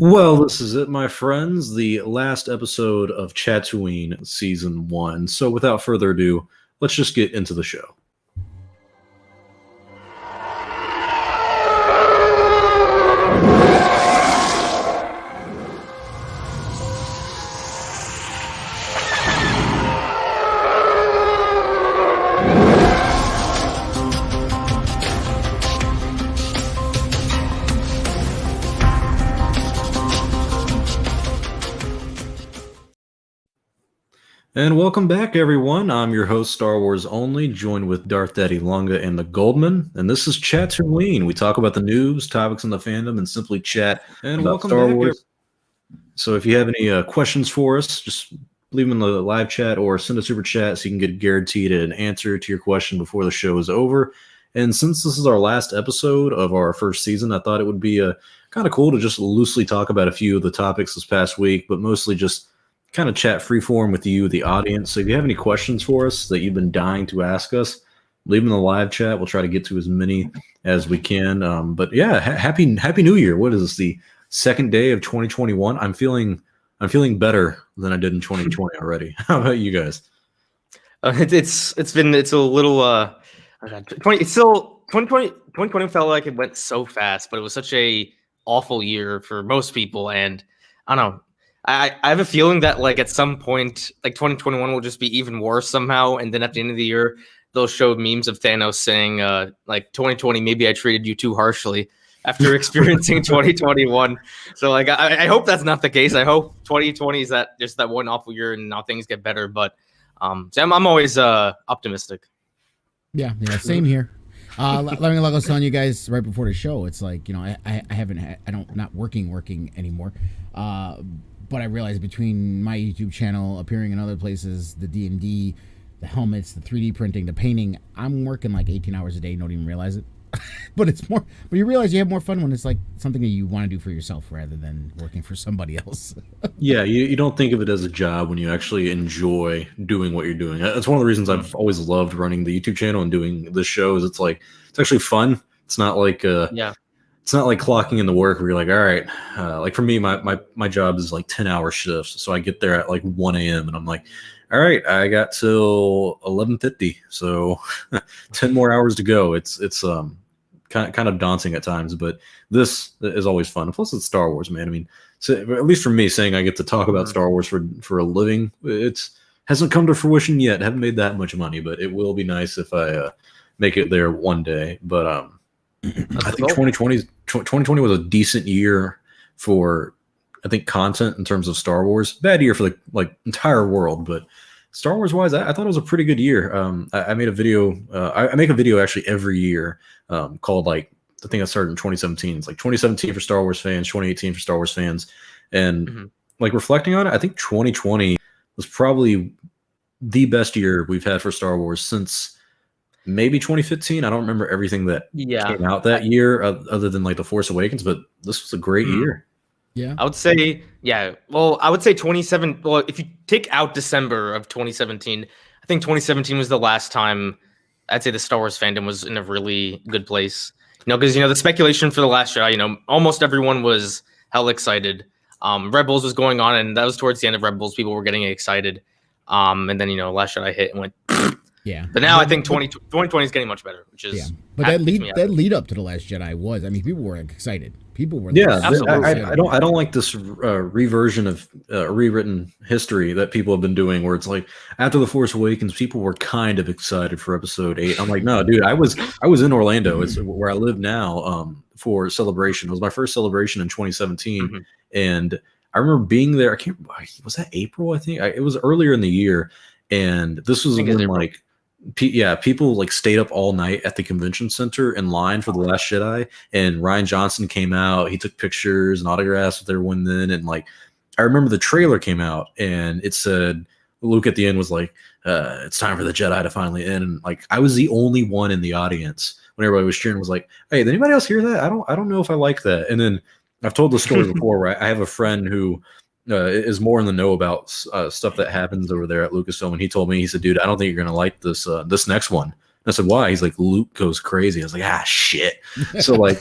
Well, this is it, my friends, the last episode of Chatooine Season 1. So without further ado, let's just get into the show. And welcome back, everyone. I'm your host, StarWarsOnly, joined with Darth Daddy Lunga and the Goldman. And this is Chatooine. We talk about the news, topics in the fandom, and simply chat and about Star Wars. So if you have any questions for us, just leave them in the live chat or send a super chat so you can get guaranteed an answer to your question before the show is over. And since this is our last episode of our first season, I thought it would be kind of cool to just loosely talk about a few of the topics this past week, but mostly just kind of chat freeform with you, the audience. So if you have any questions for us that you've been dying to ask us, leave them in the live chat. We'll try to get to as many as we can. But yeah, happy New Year. What is this, the second day of 2021? I'm feeling better than I did in 2020 already. How about you guys? It's a little 2020 felt like it went so fast, but it was such a awful year for most people, and I don't know. I have a feeling that like at some point, like 2021 will just be even worse somehow, and then at the end of the year, they'll show memes of Thanos saying, like 2020, maybe I treated you too harshly after experiencing 2021. So like I hope that's not the case. I hope 2020 is that just that one awful year and now things get better. But so I'm always optimistic. Yeah, same here. Like I was telling you guys right before the show, it's like, you know, I'm not working anymore. But I realized between my YouTube channel, appearing in other places, the D&D, the helmets, the 3D printing, the painting, I'm working like 18 hours a day, don't even realize it. But you realize you have more fun when it's like something that you want to do for yourself rather than working for somebody else. Yeah, you don't think of it as a job when you actually enjoy doing what you're doing. That's one of the reasons I've always loved running the YouTube channel and doing this show is it's actually fun. It's not like It's not like clocking in the work where you're like, all right, like for me, my job is like 10-hour shifts. So I get there at like 1 a.m. and I'm like, all right, I got till 11:50. So 10 more hours to go. It's kind of daunting at times, but this is always fun. Plus it's Star Wars, man. I mean, so at least for me saying I get to talk about Star Wars for a living, it's hasn't come to fruition yet. I haven't made that much money, but it will be nice if I make it there one day. But I think 2020 was a decent year for, I think, content in terms of Star Wars. Bad year for the entire world, but Star Wars wise, I thought it was a pretty good year. I made a video. I make a video actually every year called I think I started in 2017. It's like 2017 for Star Wars fans, 2018 for Star Wars fans, and like reflecting on it, I think 2020 was probably the best year we've had for Star Wars since maybe 2015. I don't remember everything that came out that year other than like The Force Awakens, but this was a great year. Yeah. I would say, Well, I would say 27. Well, if you take out December of 2017, I think 2017 was the last time I'd say the Star Wars fandom was in a really good place. You know, because, you know, the speculation for The Last Jedi, you know, almost everyone was hell excited. Rebels was going on, and that was towards the end of Rebels. People were getting excited. And then, you know, Last Jedi hit and went, yeah. But now I think 2020 is getting much better, which is But that lead up to The Last Jedi was, I mean, people were excited. People were I don't like this reversion of rewritten history that people have been doing where it's like after The Force Awakens people were kind of excited for episode 8. I'm like, no, dude, I was in Orlando, it's where I live now, for Celebration. It was my first Celebration in 2017, and I remember being there. Was that April? I think it was earlier in the year, and this was when like people like stayed up all night at the convention center in line for The Last Jedi, and Rian Johnson came out. He took pictures and autographs with everyone then, and like I remember the trailer came out and it said Luke at the end was like, it's time for the Jedi to finally end, and like I was the only one in the audience when everybody was cheering, was like, hey, did anybody else hear that? I don't know if I like that. And then I've told the story before where I have a friend who is more in the know about stuff that happens over there at Lucasfilm, and he told me, he said, dude, I don't think you're gonna like this next one. I said, why? He's like, Luke goes crazy. I was like, shit. So like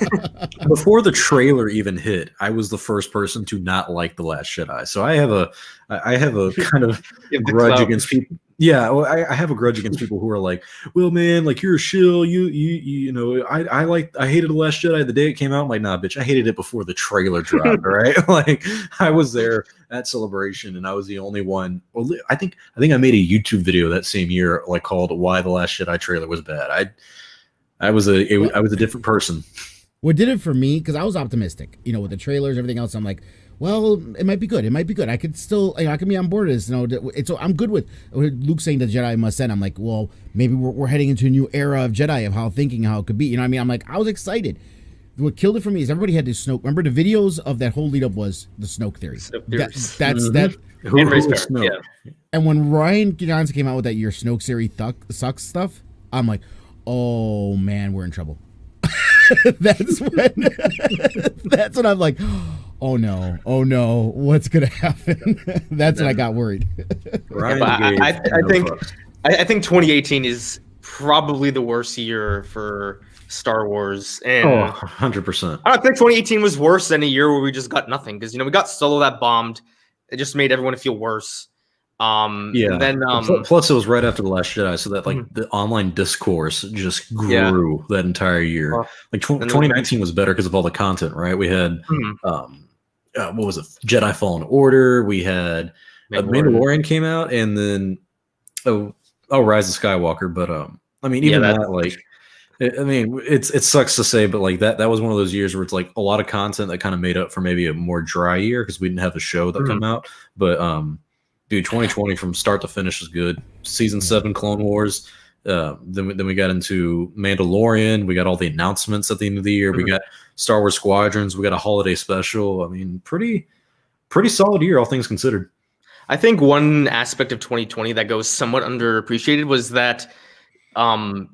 before the trailer even hit, I was the first person to not like The Last Jedi. So I have a kind of grudge against people. Yeah, well, I have a grudge against people who are like, well, man, like you're a shill. You know, I hated The Last Jedi the day it came out. I'm like, nah, bitch, I hated it before the trailer dropped. Right? Like I was there at Celebration, and I was the only one. Well, I think I made a YouTube video that same year, like called "Why the Last Jedi Trailer Was Bad." I was a different person. What did it for me? Because I was optimistic, you know, with the trailers, everything else. I'm like, well, it might be good. It might be good. I could still, I can be on board with this. You know, so I'm good with Luke saying the Jedi must end. I'm like, well, maybe we're heading into a new era of Jedi, of how it could be. You know what I mean? I'm like, I was excited. What killed it for me is everybody had this Snoke. Remember the videos of that whole lead up was the Snoke theory. That. Yeah. And when Ryan Johnson came out with that your Snoke theory sucks stuff, I'm like, oh man, we're in trouble. That's when I'm like, oh no, what's gonna happen? That's when I got worried. I think 2018 is probably the worst year for Star Wars. And 100%. I don't think 2018 was worse than a year where we just got nothing, because we got Solo that bombed. It just made everyone feel worse. And then plus it was right after The Last Jedi, so that like the online discourse just grew that entire year. Like 2019 was better because of all the content, right? We had what was it, Jedi Fallen Order, we had Mandalorian came out, and then Rise of Skywalker. But I mean, even that, like, I mean, it sucks to say, but like that was one of those years where it's like a lot of content that kind of made up for maybe a more dry year because we didn't have a show that come out. But dude, 2020 from start to finish is good. Season 7 Clone Wars. Then we got into Mandalorian. We got all the announcements at the end of the year. We got Star Wars Squadrons. We got a holiday special. I mean, pretty solid year, all things considered. I think one aspect of 2020 that goes somewhat underappreciated was that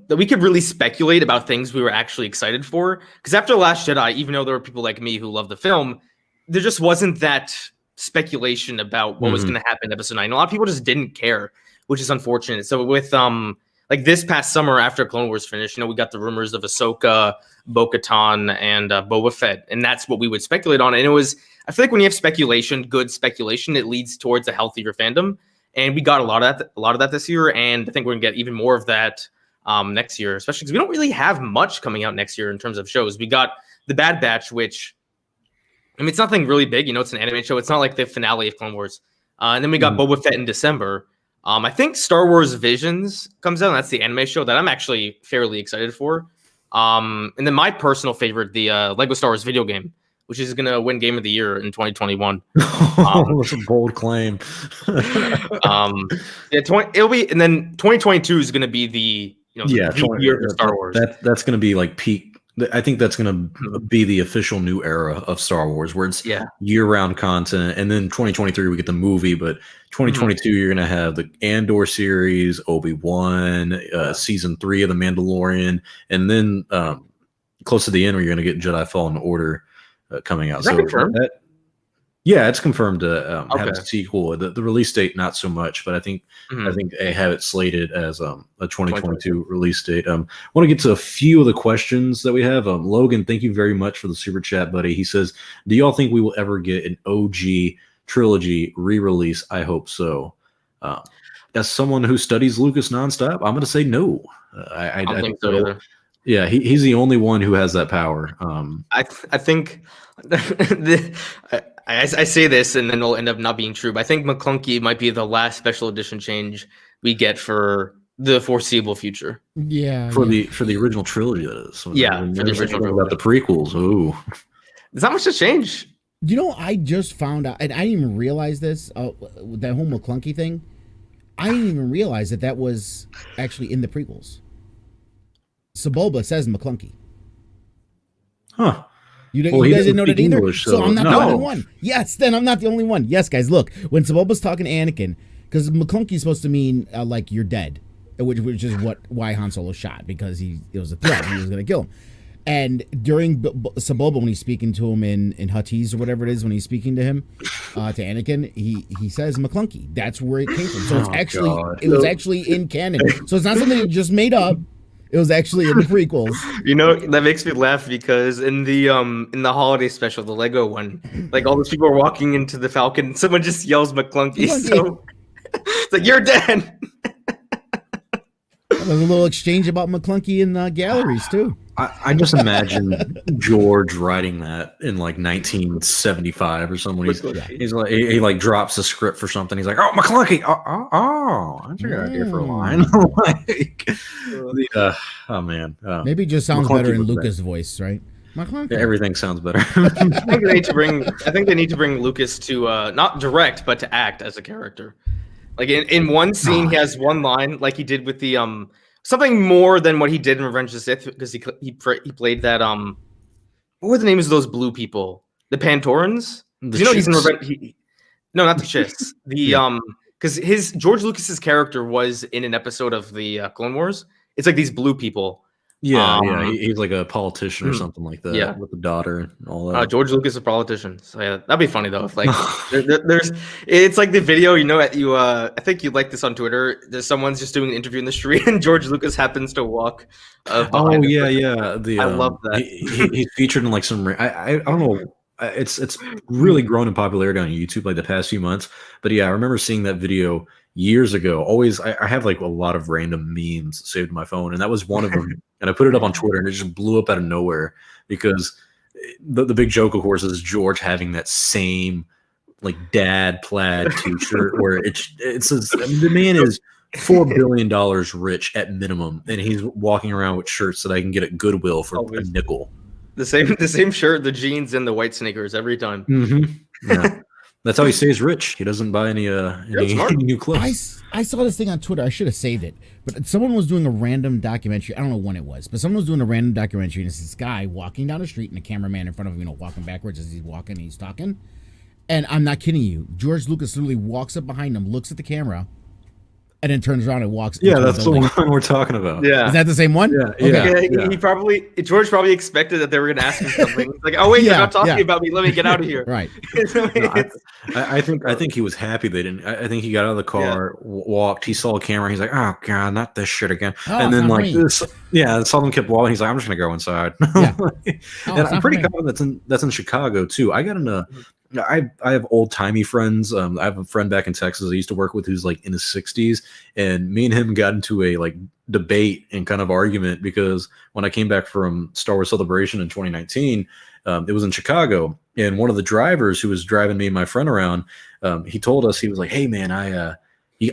we could really speculate about things we were actually excited for. Because after The Last Jedi, even though there were people like me who love the film, there just wasn't that speculation about what was going to happen in episode 9. A lot of people just didn't care, which is unfortunate. So with like this past summer after Clone Wars finished, we got the rumors of Ahsoka, Bo-Katan, and Boba Fett, and that's what we would speculate on. And I feel like when you have speculation, good speculation, it leads towards a healthier fandom. And we got a lot of that this year, and I think we're gonna get even more of that next year, especially because we don't really have much coming out next year in terms of shows. We got The Bad Batch, which, I mean, it's nothing really big. It's an anime show. It's not like the finale of Clone Wars. And then we got Boba Fett in December. I think Star Wars Visions comes out, and that's the anime show that I'm actually fairly excited for. And then my personal favorite, the Lego Star Wars video game, which is going to win Game of the Year in 2021. That's a bold claim. It'll be, and then 2022 is going to be the year for Star Wars. That's going to be like peak. I think that's going to be the official new era of Star Wars, where it's year-round content. And then 2023 we get the movie, but 2022 you're going to have the Andor series, Obi-Wan, season 3 of The Mandalorian, and then close to the end where you're going to get Jedi Fallen Order coming out. Is that confirmed? Yeah, it's confirmed to have a sequel. The release date, not so much, but I think they have it slated as a 2022 release date. Want to get to a few of the questions that we have. Logan, thank you very much for the super chat, buddy. He says, "Do y'all think we will ever get an OG trilogy re-release? I hope so." As someone who studies Lucas nonstop, I'm going to say no. I don't think so either. Yeah, he's the only one who has that power. I think I say this and then it'll end up not being true, but I think McClunkey might be the last special edition change we get for the foreseeable future. Yeah, for the original trilogy, that is. For the original about the prequels. Ooh, there's not much to change. I just found out, and I didn't even realize this. That whole McClunkey thing, I didn't even realize that was actually in the prequels. Sebulba says McClunkey. Huh. You guys didn't know that either? English, so I'm not the only one. Yes, then I'm not the only one. Yes, guys, look. When Sebulba's talking to Anakin, because McClunkey's supposed to mean like you're dead, which is why Han Solo shot, because it was a threat. He was going to kill him. And during Sebulba, when he's speaking to him in Huttese or whatever it is, when he's speaking to him, to Anakin, he says McClunkey. That's where it came from. So it was actually in canon. So it's not something he just made up. It was actually in the prequels. You know, that makes me laugh because in the holiday special, the Lego one, like all those people are walking into the Falcon, and someone just yells McClunkey. So it's like, you're dead. There's a little exchange about McClunkey in the galleries too. I just imagine George writing that in like 1975 or something. He's like he like drops a script for something. He's like, "Oh, McClunkey! Oh, that's a good idea for a line." Oh man, maybe it just sounds better in Lucas' voice, right? Yeah, everything sounds better. I think they need to bring Lucas to not direct, but to act as a character. Like in one scene, he has one line, like he did with the something more than what he did in Revenge of the Sith, because he played that what were the names of those blue people? The Pantorans. He's in Revenge. No, not the Chiss. The because George Lucas's character was in an episode of the Clone Wars. It's like these blue people. Yeah, he's like a politician or something like that. Yeah, with the daughter and all that. George Lucas is a politician. So yeah, that'd be funny though. If like it's like the video, I think you like this on Twitter. There's someone's just doing an interview in the street, and George Lucas happens to walk. I love that. He's featured in like some. I don't know. It's really grown in popularity on YouTube like the past few months. But yeah, I remember seeing that video years ago. Always, I have like a lot of random memes saved in my phone, and that was one of them. And I put it up on Twitter, and it just blew up out of nowhere because the big joke, of course, is George having that same like dad plaid T-shirt where it says, I mean, the man is $4 billion rich at minimum, and he's walking around with shirts that I can get at Goodwill for a nickel. The same shirt, the jeans, and the white sneakers every time. Mm-hmm. Yeah. That's how he stays rich. He doesn't buy any new clothes. I saw this thing on Twitter. I should have saved it. But someone was doing a random documentary. I don't know when it was, but someone was doing a random documentary, and it's this guy walking down the street and a cameraman in front of him, walking backwards as he's walking and he's talking. And I'm not kidding you. George Lucas literally walks up behind him, looks at the camera, and then turns around and walks. Yeah, that's the one we're talking about. Yeah, is that the same one? Yeah, okay. Yeah. George probably expected that they were going to ask him something. He's like, oh wait, they're not talking about me. Let me get out of here. Right. I think he was happy they didn't. I think he got out of the car, walked. He saw a camera. He's like, oh god, not this shit again. And then like this, Sullivan kept walking. He's like, I'm just gonna go inside. Yeah. And I'm pretty confident that's in Chicago too. I got into. I have old timey friends. I have a friend back in Texas I used to work with who's like in his 60s, and me and him got into a like debate and kind of argument because when I came back from Star Wars Celebration in 2019, it was in Chicago, and one of the drivers who was driving me and my friend around, he told us, he was like, "Hey man, I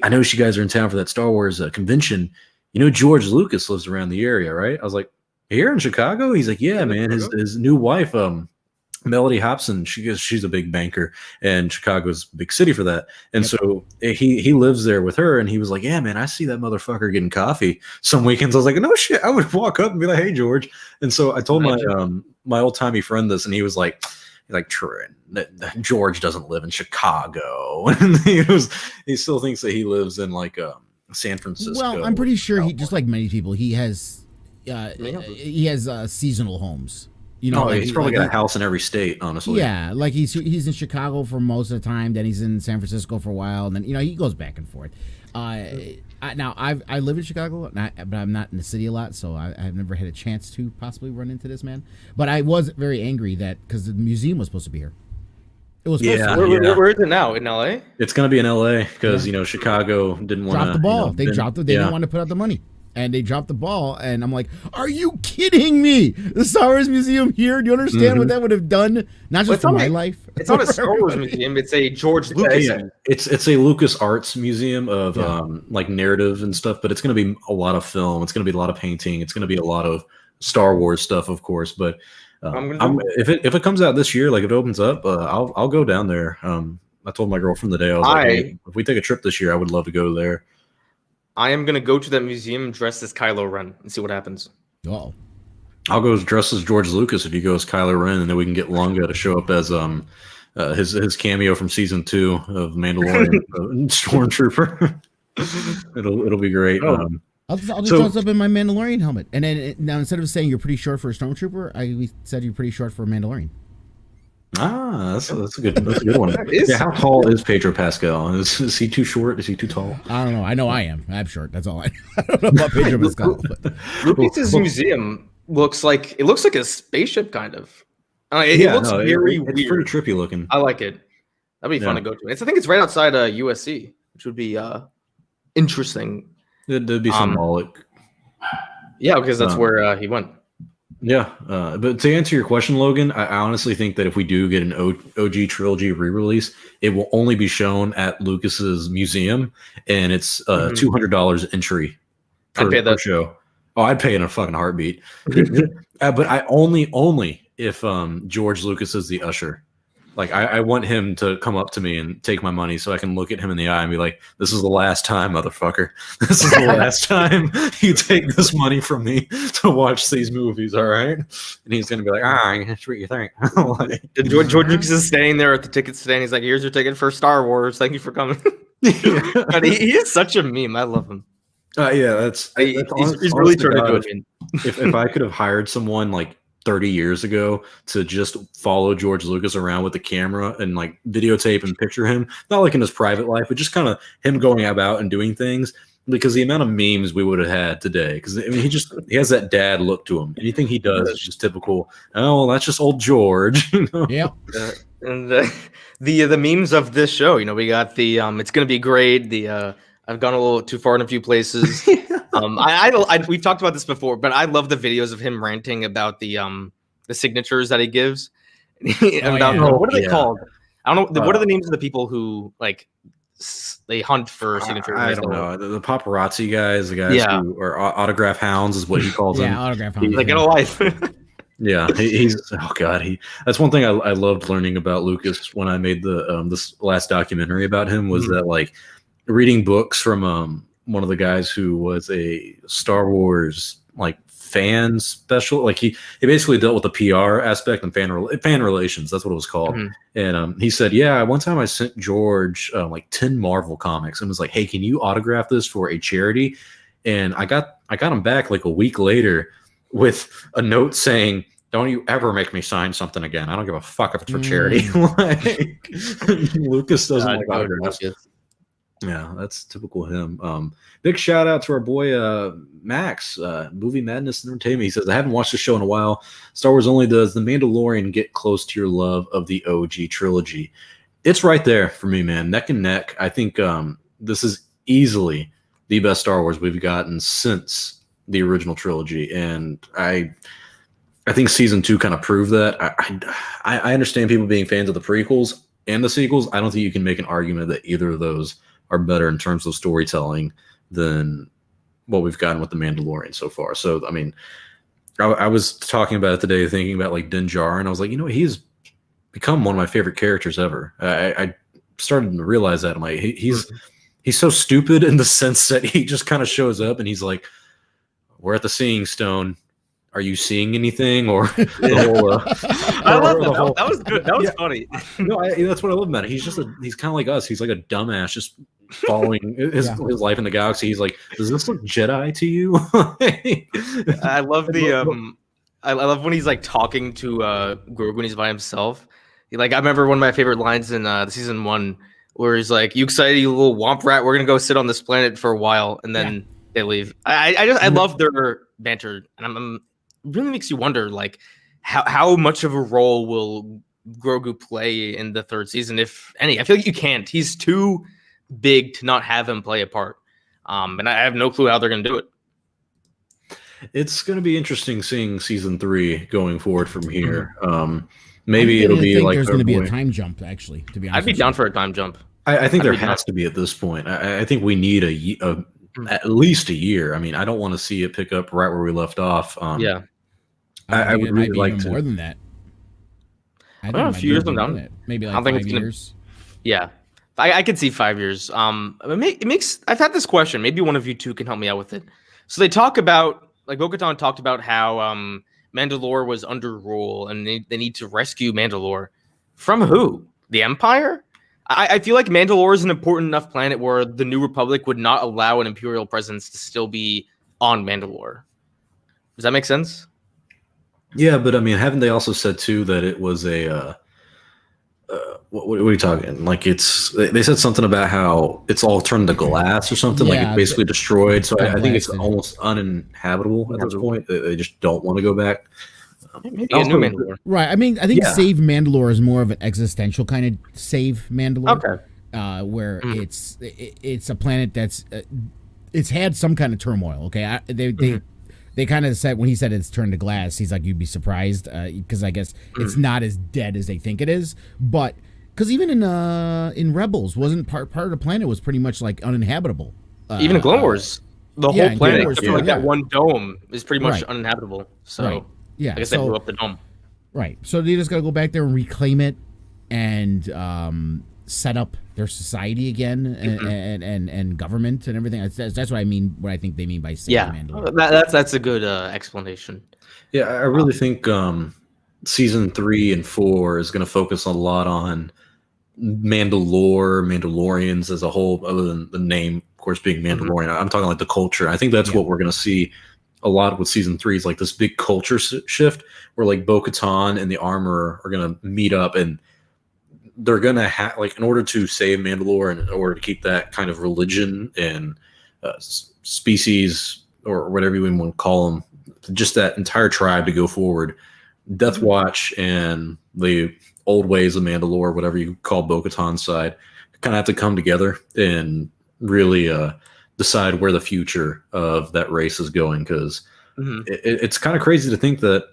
noticed you guys are in town for that Star Wars convention. You know George Lucas lives around the area, right?" I was like, "Here in Chicago?" He's like, "Yeah, man. His new wife, Melody Hobson, she's a big banker, and Chicago's a big city for that. And so he lives there with her, and he was like, yeah, man, I see that motherfucker getting coffee some weekends. I was like, no shit. I would walk up and be like, hey, George. And so I told my old timey friend this, and he was like, George doesn't live in Chicago. And he still thinks that he lives in like San Francisco. Well, I'm pretty sure he, just like many people, he has seasonal homes. He's probably got a house in every state, honestly. Yeah, like he's in Chicago for most of the time, then he's in San Francisco for a while, and then he goes back and forth. Now I live in Chicago, but I'm not in the city a lot, so I've never had a chance to possibly run into this man. But I was very angry that because the museum was supposed to be here. It was supposed to be. Where is it now? In LA? It's going to be in LA because Chicago didn't want to drop the ball. They didn't want to put out the money. And they dropped the ball, and I'm like, "Are you kidding me? The Star Wars Museum here? Do you understand what that would have done? Not just for my life. It's not a Star Wars museum. It's a George Lucas. Yeah. It's a Lucas Arts museum of like narrative and stuff. But it's going to be a lot of film. It's going to be a lot of painting. It's going to be a lot of Star Wars stuff, of course. But if it comes out this year, like if it opens up, I'll go down there. I told my girlfriend the day I was like, hey, if we take a trip this year, I would love to go there. I am going to go to that museum dressed as Kylo Ren and see what happens. Oh, I'll go dressed as George Lucas if you go as Kylo Ren, and then we can get Lunga to show up as his cameo from season 2 of Mandalorian Stormtrooper. It'll be great. I'll just dress up in my Mandalorian helmet, and then now instead of saying you're pretty short for a Stormtrooper, we said you're pretty short for a Mandalorian. That's a good one. Yeah, how tall is Pedro Pascal? Is he too short? Is he too tall? I don't know. I know I am. I'm short. That's all I don't know about Pedro Pascal. Lucas's museum looks like a spaceship, kind of. It looks very weird. It's pretty trippy looking. I like it. That'd be fun to go to. I think it's right outside USC, which would be interesting. There'd be symbolic. Yeah, because that's where he went. Yeah, but to answer your question, Logan, I honestly think that if we do get an OG trilogy re-release, it will only be shown at Lucas's museum, and it's $200 entry per show. Oh, I'd pay in a fucking heartbeat. But I only if George Lucas is the usher. Like I want him to come up to me and take my money so I can look at him in the eye and be like, "This is the last time, motherfucker. This is the last time you take this money from me to watch these movies, all right?" And he's gonna be like, that's what you think. George Lucas is standing there at the ticket stand. He's like, "Here's your ticket for Star Wars. Thank you for coming." But he is such a meme. I love him. He's really turned into a meme. If I could have hired someone like 30 years ago to just follow George Lucas around with the camera and like videotape and picture him, not like in his private life, but just kind of him going about and doing things, because the amount of memes we would have had today, because I mean he has that dad look to him. Anything he does is just typical. Oh, that's just old George. Yeah. And the memes of this show, we got the it's gonna be great. I've gone a little too far in a few places. We've talked about this before, but I love the videos of him ranting about the signatures that he gives. What are they called? I don't know. What are the names of the people who they hunt for signatures? I don't know. The paparazzi guys, the guys who are autograph hounds, is what he calls them. Yeah, autograph hounds. Like in a life. Yeah, that's one thing I loved learning about Lucas when I made the this last documentary about him was that like reading books from one of the guys who was a Star Wars fan special, he basically dealt with the PR aspect and fan relations. That's what it was called. And he said, one time I sent George 10 Marvel comics and was like, "Hey, can you autograph this for a charity?" And I got him back like a week later with a note saying, "Don't you ever make me sign something again. I don't give a fuck if it's for charity." Lucas doesn't like autographs. Yeah, that's typical him. Big shout out to our boy Max, Movie Madness Entertainment. He says, "I haven't watched the show in a while. StarWarsOnly does The Mandalorian get close to your love of the OG trilogy?" It's right there for me, man. Neck and neck. I think this is easily the best Star Wars we've gotten since the original trilogy, and I think season 2 kind of proved that. I understand people being fans of the prequels and the sequels. I don't think you can make an argument that either of those are better in terms of storytelling than what we've gotten with the Mandalorian so far. So, I mean, I was talking about it today, thinking about Din Djarin, and I was like, he's become one of my favorite characters ever. I started to realize that. I'm like, he's so stupid in the sense that he just kind of shows up and he's like, "We're at the Seeing Stone. Are you seeing anything?" Or the whole, I love that. That was good. That was funny. No, that's what I love about it. He's kind of like us. He's like a dumbass, just following his life in the galaxy. He's like, "Does this look Jedi to you?" I love I love when he's talking to Grogu when he's by himself. I remember one of my favorite lines in season 1 where he's like, "You excited, you little womp rat? We're gonna go sit on this planet for a while," and then they leave. I love their banter, and really makes you wonder how much of a role will Grogu play in the 3rd season, if any. I feel like you can't. He's too big to not have him play a part. And I have no clue how they're going to do it. It's going to be interesting seeing season 3 going forward from here. Maybe it'll be there's going to be a time jump, actually, to be honest. I'd be down for a time jump. I think there has to be at this point. I think we need at least a year. I mean, I don't want to see it pick up right where we left off. I would really like to. More than that. I don't know, a few years from now. Maybe 5 years. Yeah. I could see 5 years. It makes. I've had this question. Maybe one of you two can help me out with it. So they talk about, Bo-Katan talked about how Mandalore was under rule and they need to rescue Mandalore. From who? The Empire? I feel like Mandalore is an important enough planet where the New Republic would not allow an Imperial presence to still be on Mandalore. Does that make sense? Yeah, but I mean, haven't they also said too that it was what are we talking? Like they said something about how it's all turned to glass or something. Like it's basically destroyed. So I think it's almost uninhabitable at this point. They just don't want to go back. Maybe a new Mandalore. Right. I mean, I think Save Mandalore is more of an existential kind of Save Mandalore. Okay. Where it's a planet that's it's had some kind of turmoil. Okay. They kind of said when he said it's turned to glass, he's like, you'd be surprised because I guess it's not as dead as they think it is. But because even in Rebels, wasn't part of the planet was pretty much like uninhabitable. Even in Clone Wars, the whole planet, except for like that one dome, is pretty much uninhabitable. So I guess they blew up the dome. Right. So they just got to go back there and reclaim it and set up their society again and government and everything. That's what I mean. What I think they mean by Mandalore. That's a good explanation. Yeah, I really think season 3 and 4 is going to focus a lot on Mandalorians as a whole, other than the name, of course, being Mandalorian. I'm talking like the culture. I think that's what we're going to see a lot with season 3 is like this big culture shift where like Bo-Katan and the Armorer are going to meet up and they're going to have, like, in order to save Mandalore and in order to keep that kind of religion and species or whatever you want to call them, just that entire tribe to go forward, Death Watch and the old ways of Mandalore, whatever you call Bo-Katan's side, kind of have to come together and really decide where the future of that race is going. Because it's kind of crazy to think that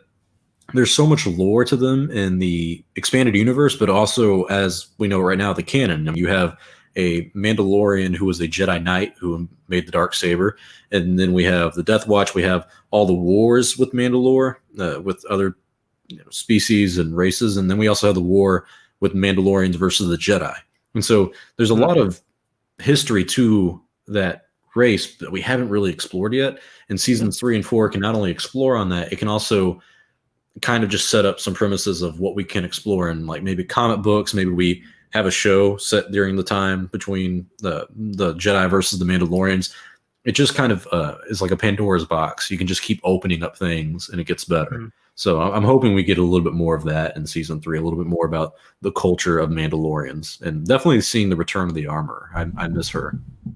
there's so much lore to them in the expanded universe, but also, as we know right now, the canon. I mean, you have a Mandalorian who was a Jedi Knight who made the Darksaber, and then we have the Death Watch. We have all the wars with Mandalore, with other species and races, and then we also have the war with Mandalorians versus the Jedi. And so there's a lot of history to that race that we haven't really explored yet. And seasons 3 and 4 can not only explore on that, it can also kind of just set up some premises of what we can explore in, like, maybe comic books. Maybe we have a show set during the time between the Jedi versus the Mandalorians. It just kind of is like a Pandora's box. You can just keep opening up things and it gets better. So I'm hoping we get a little bit more of that in season 3, a little bit more about the culture of Mandalorians, and definitely seeing the return of the Armorer. I miss her. You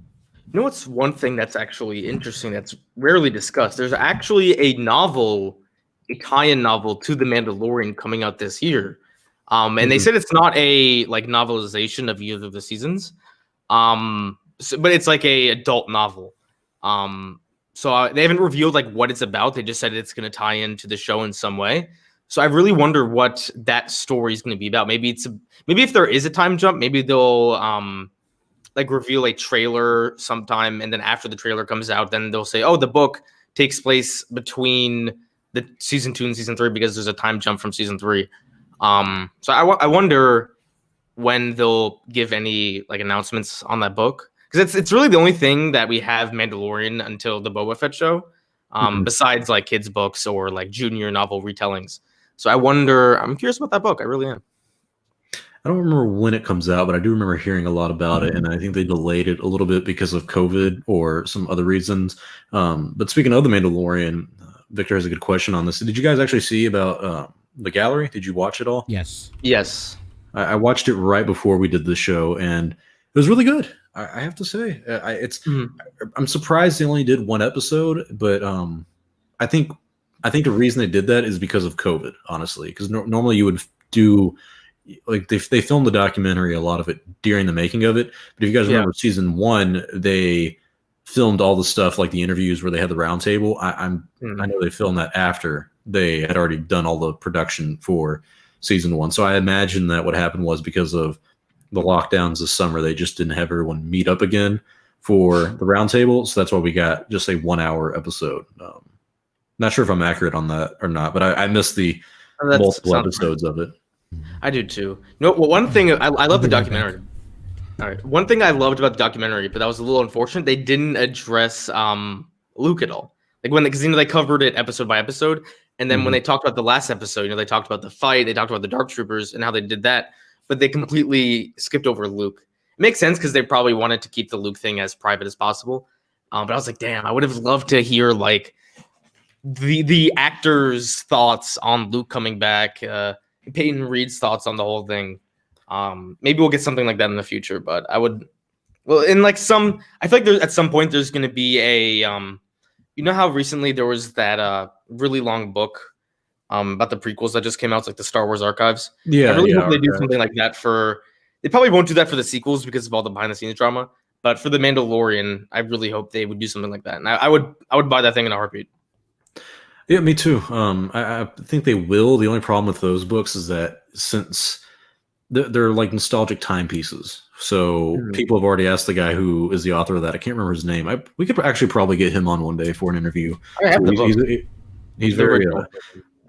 know what's one thing that's actually interesting that's rarely discussed? There's actually a novel, a tie-in novel to The Mandalorian coming out this year. And they said it's not a like novelization of either of the seasons. But it's like a adult novel. So they haven't revealed like what it's about. They just said it's going to tie into the show in some way. So I really wonder what that story is going to be about. Maybe if there is a time jump, maybe they'll like reveal a trailer sometime, and then after the trailer comes out, then they'll say, "Oh, the book takes place between the season 2 and season 3 because there's a time jump from season 3." So I wonder when they'll give any like announcements on that book, because it's really the only thing that we have Mandalorian until the Boba Fett show, besides like kids books or like junior novel retellings. So I'm curious about that book. I really am. I don't remember when it comes out, but I do remember hearing a lot about it, and I think they delayed it a little bit because of COVID or some other reasons. But speaking of The Mandalorian, Victor has a good question on this. Did you guys actually see about the gallery? Did you watch it all? Yes. Yes. I watched it right before we did the show, and it was really good. I have to say, I'm surprised they only did one episode, but I think the reason they did that is because of COVID, honestly, because normally you would do, like, they filmed the documentary, a lot of it during the making of it. But if you guys remember season 1, they filmed all the stuff like the interviews where they had the round table. I know they filmed that after they had already done all the production for season 1. So I imagine that what happened was because of the lockdowns this summer, they just didn't have everyone meet up again for the round table. So that's why we got just a 1-hour episode. Not sure if I'm accurate on that or not, but I missed the multiple episodes of it. I do too. You know, one thing I love the documentary. All right, one thing I loved about the documentary, but that was a little unfortunate, they didn't address Luke at all. Like because they covered it episode by episode, and then when they talked about the last episode, they talked about the fight, they talked about the Dark Troopers and how they did that, but they completely skipped over Luke. It makes sense because they probably wanted to keep the Luke thing as private as possible. But I was like, damn, I would have loved to hear like the actors' thoughts on Luke coming back. Peyton Reed's thoughts on the whole thing. Maybe we'll get something like that in the future, but I would. Well, in like some, I feel like there's at some point there's going to be a, you know how recently there was that really long book about the prequels that just came out, it's like the Star Wars archives. Yeah, I really hope they do something like that for. They probably won't do that for the sequels because of all the behind the scenes drama. But for the Mandalorian, I really hope they would do something like that, and I would buy that thing in a heartbeat. Yeah, me too. I think they will. The only problem with those books is that since they're like nostalgic timepieces, so people have already asked the guy who is the author of that. I can't remember his name. We could actually probably get him on one day for an interview. He's very.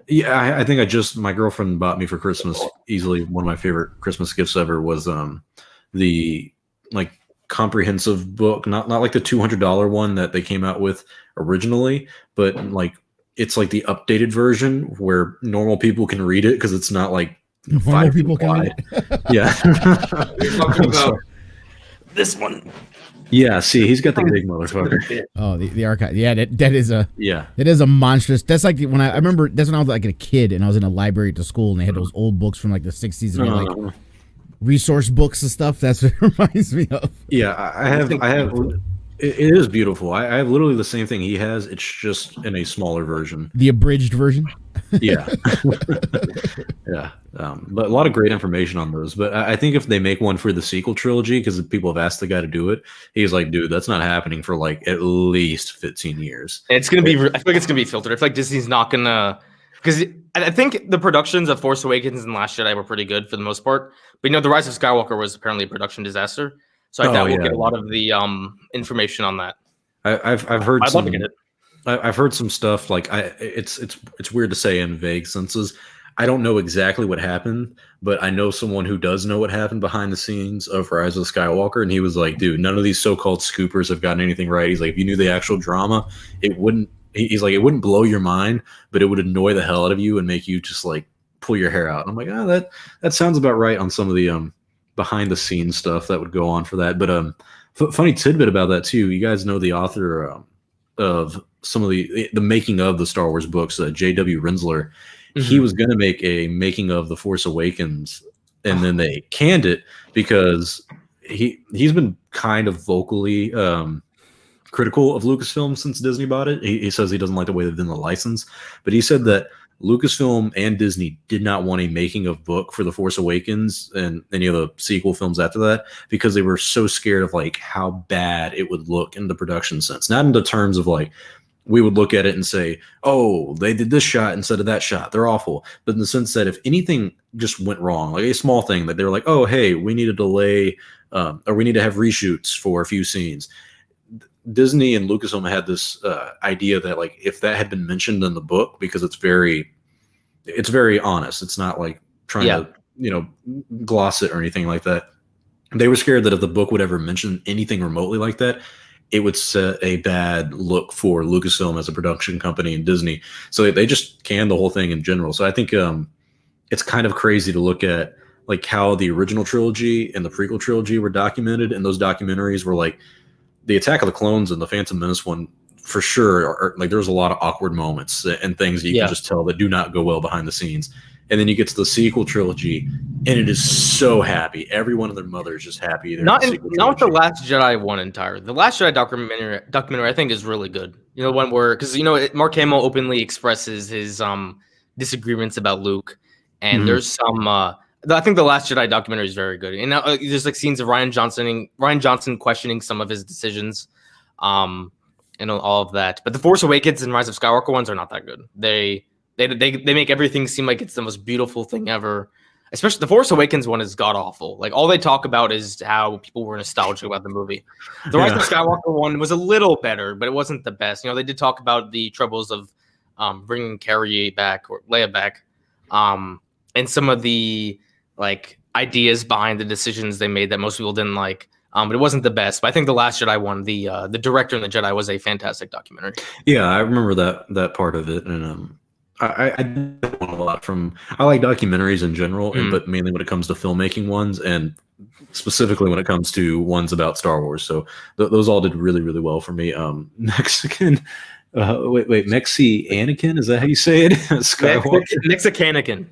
Yeah, I think my girlfriend bought me for Christmas. Easily one of my favorite Christmas gifts ever was the like comprehensive book, not like the $200 one that they came out with originally, but like it's like the updated version where normal people can read it because it's not like normal people can read it. Yeah. You're talking about this one. Yeah, see, he's got the big motherfucker. Oh, the archive. Yeah, that is a It is a monstrous. That's like when I remember. That's when I was like a kid and I was in a library at the school and they had those old books from like the 60s and like resource books and stuff. That's what it reminds me of. Yeah, I have. It is beautiful. I have literally the same thing he has. It's just in a smaller version. The abridged version. Yeah. Yeah. But a lot of great information on those. But I think if they make one for the sequel trilogy, because people have asked the guy to do it, he's like, dude, that's not happening for like at least 15 years. It's going to be, I feel like it's going to be filtered. I feel like Disney's not going to, because I think the productions of Force Awakens and Last Jedi were pretty good for the most part. But, The Rise of Skywalker was apparently a production disaster. So I doubt we'll get a lot of the information on that. I've heard. I'd love to get it. I've heard some stuff like it's weird to say in vague senses. I don't know exactly what happened, but I know someone who does know what happened behind the scenes of Rise of Skywalker, and he was like, "Dude, none of these so-called scoopers have gotten anything right." He's like, "If you knew the actual drama, it wouldn't." He's like, "It wouldn't blow your mind, but it would annoy the hell out of you and make you just like pull your hair out." And I'm like, that sounds about right on some of the behind the scenes stuff that would go on for that. But funny tidbit about that too. You guys know the author of some of the making of the Star Wars books, J.W. Rinsler. Mm-hmm. He was going to make a making of The Force Awakens, and then they canned it because he's been kind of vocally critical of Lucasfilm since Disney bought it. He says he doesn't like the way they've done the license, but he said that Lucasfilm and Disney did not want a making of book for The Force Awakens and any of the sequel films after that because they were so scared of like how bad it would look in the production sense. Not in the terms of like we would look at it and say, oh, they did this shot instead of that shot, they're awful. But in the sense that if anything just went wrong, like a small thing that they were like, oh, hey, we need a delay or we need to have reshoots for a few scenes. Disney and Lucasfilm had this idea that like if that had been mentioned in the book, because it's very honest, it's not like trying to gloss it or anything like that. They were scared that if the book would ever mention anything remotely like that, it would set a bad look for Lucasfilm as a production company and Disney. So they just canned the whole thing in general. So I think it's kind of crazy to look at like how the original trilogy and the prequel trilogy were documented, and those documentaries were like the Attack of the Clones and the Phantom Menace one for sure. Like there's a lot of awkward moments and things that you can just tell that do not go well behind the scenes. And then you get to the sequel trilogy, and it is so happy. Everyone and their mother is just happy. Not with the Last Jedi one entire. The Last Jedi documentary I think is really good. One where because Mark Hamill openly expresses his disagreements about Luke, and there's some. I think the Last Jedi documentary is very good, and there's like scenes of Rian Johnson questioning some of his decisions, and all of that. But the Force Awakens and Rise of Skywalker ones are not that good. They make everything seem like it's the most beautiful thing ever. Especially the Force Awakens one is god awful. Like all they talk about is how people were nostalgic about the movie. The Rise of Skywalker one was a little better, but it wasn't the best. They did talk about the troubles of bringing Carrie back or Leia back, and some of the like ideas behind the decisions they made that most people didn't like. But it wasn't the best. But I think the Last Jedi one, the director and the Jedi, was a fantastic documentary. Yeah, I remember that part of it, and I want a lot from. I like documentaries in general, but mainly when it comes to filmmaking ones, and specifically when it comes to ones about Star Wars. So those all did really, really well for me. Mexican. Mexi Anakin, is that how you say it? Skywalker. Mexicanakin.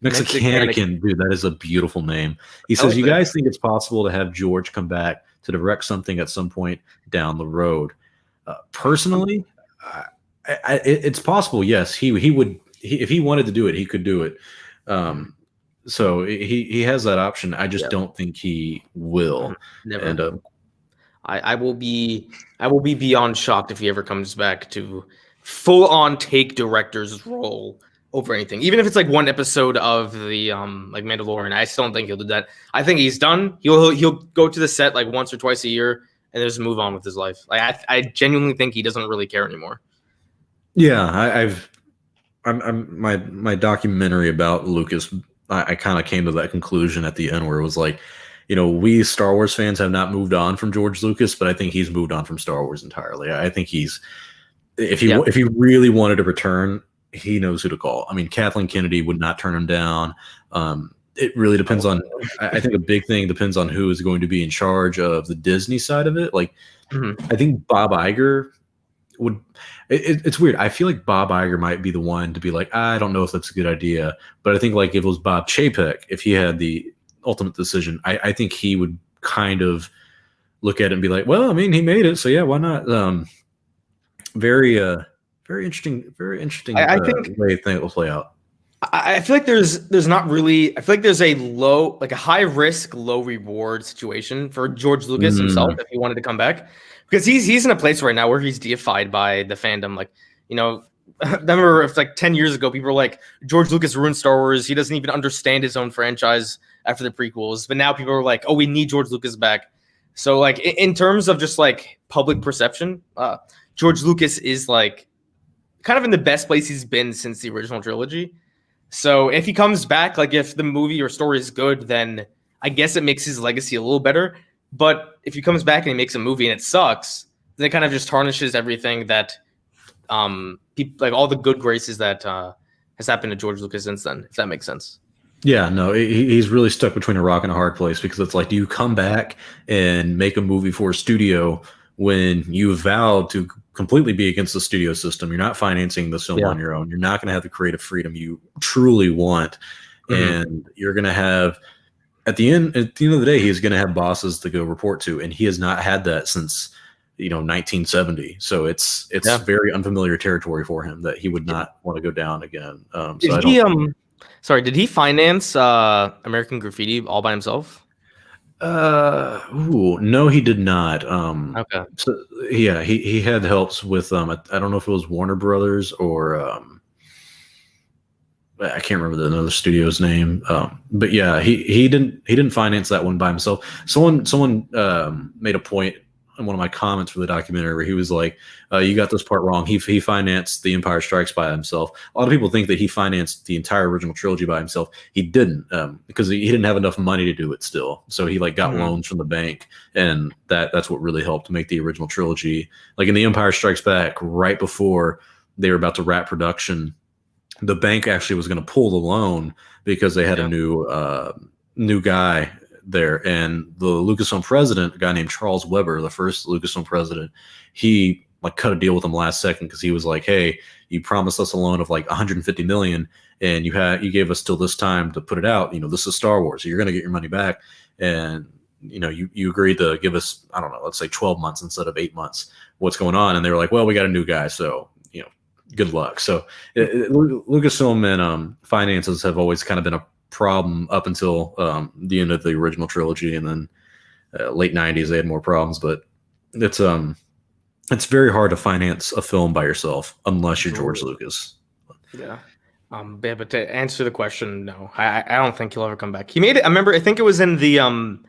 Mexicanican, dude, that is a beautiful name. He says, "You guys think it's possible to have George come back to direct something at some point down the road?" Personally, it's possible. Yes, he would. If he wanted to do it, he could do it. So he has that option. I just don't think he will. Never. And I will be beyond shocked if he ever comes back to full on take director's role over anything, even if it's like one episode of the like Mandalorian. I still don't think he'll do that. I think he's done. He'll go to the set like once or twice a year and just move on with his life. Like I genuinely think he doesn't really care anymore. Yeah, my documentary about Lucas, I kind of came to that conclusion at the end where it was like, we Star Wars fans have not moved on from George Lucas, but I think he's moved on from Star Wars entirely. I think if he really wanted to return, he knows who to call. I mean, Kathleen Kennedy would not turn him down. It really depends on. I think a big thing depends on who is going to be in charge of the Disney side of it. Like, I think Bob Iger would. It's weird. I feel like Bob Iger might be the one to be like, I don't know if that's a good idea, but I think like if it was Bob Chapek, if he had the ultimate decision, I think he would kind of look at it and be like, well, I mean, he made it, so yeah, why not? Very interesting. I think way it will play out. I feel like there's not really. I feel like there's a high risk, low reward situation for George Lucas himself if he wanted to come back, because he's in a place right now where he's deified by the fandom. Like, I remember if like 10 years ago, people were like, George Lucas ruined Star Wars. He doesn't even understand his own franchise after the prequels. But now people are like, oh, we need George Lucas back. So like in terms of just like public perception, George Lucas is like kind of in the best place he's been since the original trilogy. So if he comes back, like if the movie or story is good, then I guess it makes his legacy a little better. But if he comes back and he makes a movie and it sucks, then it kind of just tarnishes everything that like all the good graces that has happened to George Lucas since then, if that makes sense. Yeah, no, he's really stuck between a rock and a hard place, because it's like, do you come back and make a movie for a studio when you vowed to completely be against the studio system? You're not financing this film on your own. You're not going to have the creative freedom you truly want. And you're going to have, at the end of the day, he's going to have bosses to go report to. And he has not had that since, 1970. So it's very unfamiliar territory for him that he would not want to go down again. Did he finance American Graffiti all by himself? No, he did not. Okay. So yeah, he had helps with I don't know if it was Warner Brothers or I can't remember another studio's name. But yeah, he didn't finance that one by himself. Someone made a point in one of my comments for the documentary where he was like, you got this part wrong. He financed The Empire Strikes by himself. A lot of people think that he financed the entire original trilogy by himself. He didn't, because he didn't have enough money to do it still. So he got loans from the bank, and that's what really helped to make the original trilogy. Like in The Empire Strikes Back, right before they were about to wrap production, the bank actually was going to pull the loan because they had a new guy there, and the Lucasfilm president, a guy named Charles Weber, the first Lucasfilm president, he cut a deal with him last second, because he was like, hey, you promised us a loan of $150 million, and you gave us till this time to put it out. This is Star Wars, so you're going to get your money back. And you agreed to give us, I don't know, let's say 12 months instead of 8 months. What's going on? And they were like, well, we got a new guy, so good luck. So Lucasfilm and finances have always kind of been a problem up until the end of the original trilogy, and then late 90s they had more problems. But it's very hard to finance a film by yourself unless you're George Lucas. Yeah. But to answer the question, no, I don't think he'll ever come back. He made it. I think it was in the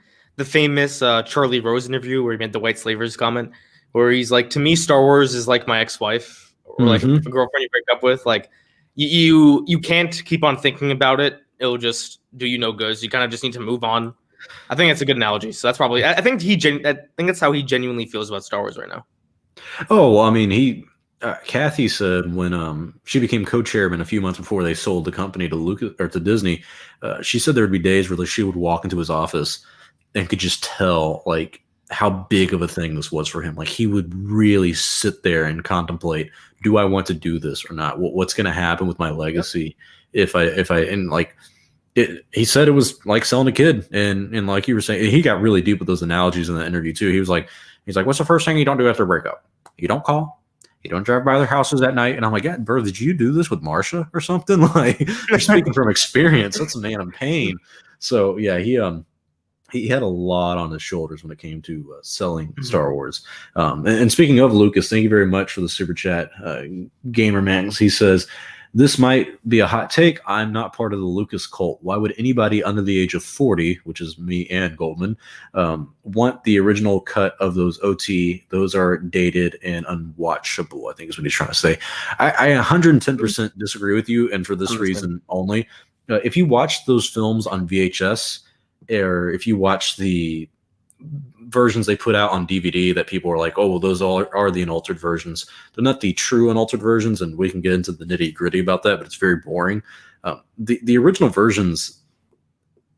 famous Charlie Rose interview where he made the white slavers comment, where he's like, to me, Star Wars is like my ex-wife, or like a girlfriend you break up with. Like you can't keep on thinking about it. It'll just do you no good. So you kind of just need to move on. I think that's a good analogy. So that's probably, I think that's how he genuinely feels about Star Wars right now. Oh, well, I mean, Kathy said when she became co-chairman a few months before they sold the company to Disney, she said there would be days where she would walk into his office and could just tell how big of a thing this was for him. Like he would really sit there and contemplate, do I want to do this or not? What's going to happen with my legacy if I he said it was like selling a kid, and like you were saying, he got really deep with those analogies in that interview too. He's like, what's the first thing you don't do after a breakup? You don't call. You don't drive by their houses at night. And I'm like, yeah, bro, did you do this with Marsha or something? Like, you're speaking from experience. That's a man in pain. So yeah, he had a lot on his shoulders when it came to selling Star Wars. And speaking of Lucas, thank you very much for the super chat, Gamer Max. He says, this might be a hot take. I'm not part of the Lucas cult. Why would anybody under the age of 40, which is me and Goldman, want the original cut of those OT? Those are dated and unwatchable, I think is what he's trying to say. I 110% disagree with you, and for this reason only. If you watch those films on VHS, or if you watch the versions they put out on DVD that people are like, oh, well, those all are the unaltered versions. They're not the true unaltered versions, and we can get into the nitty gritty about that, but it's very boring. The original versions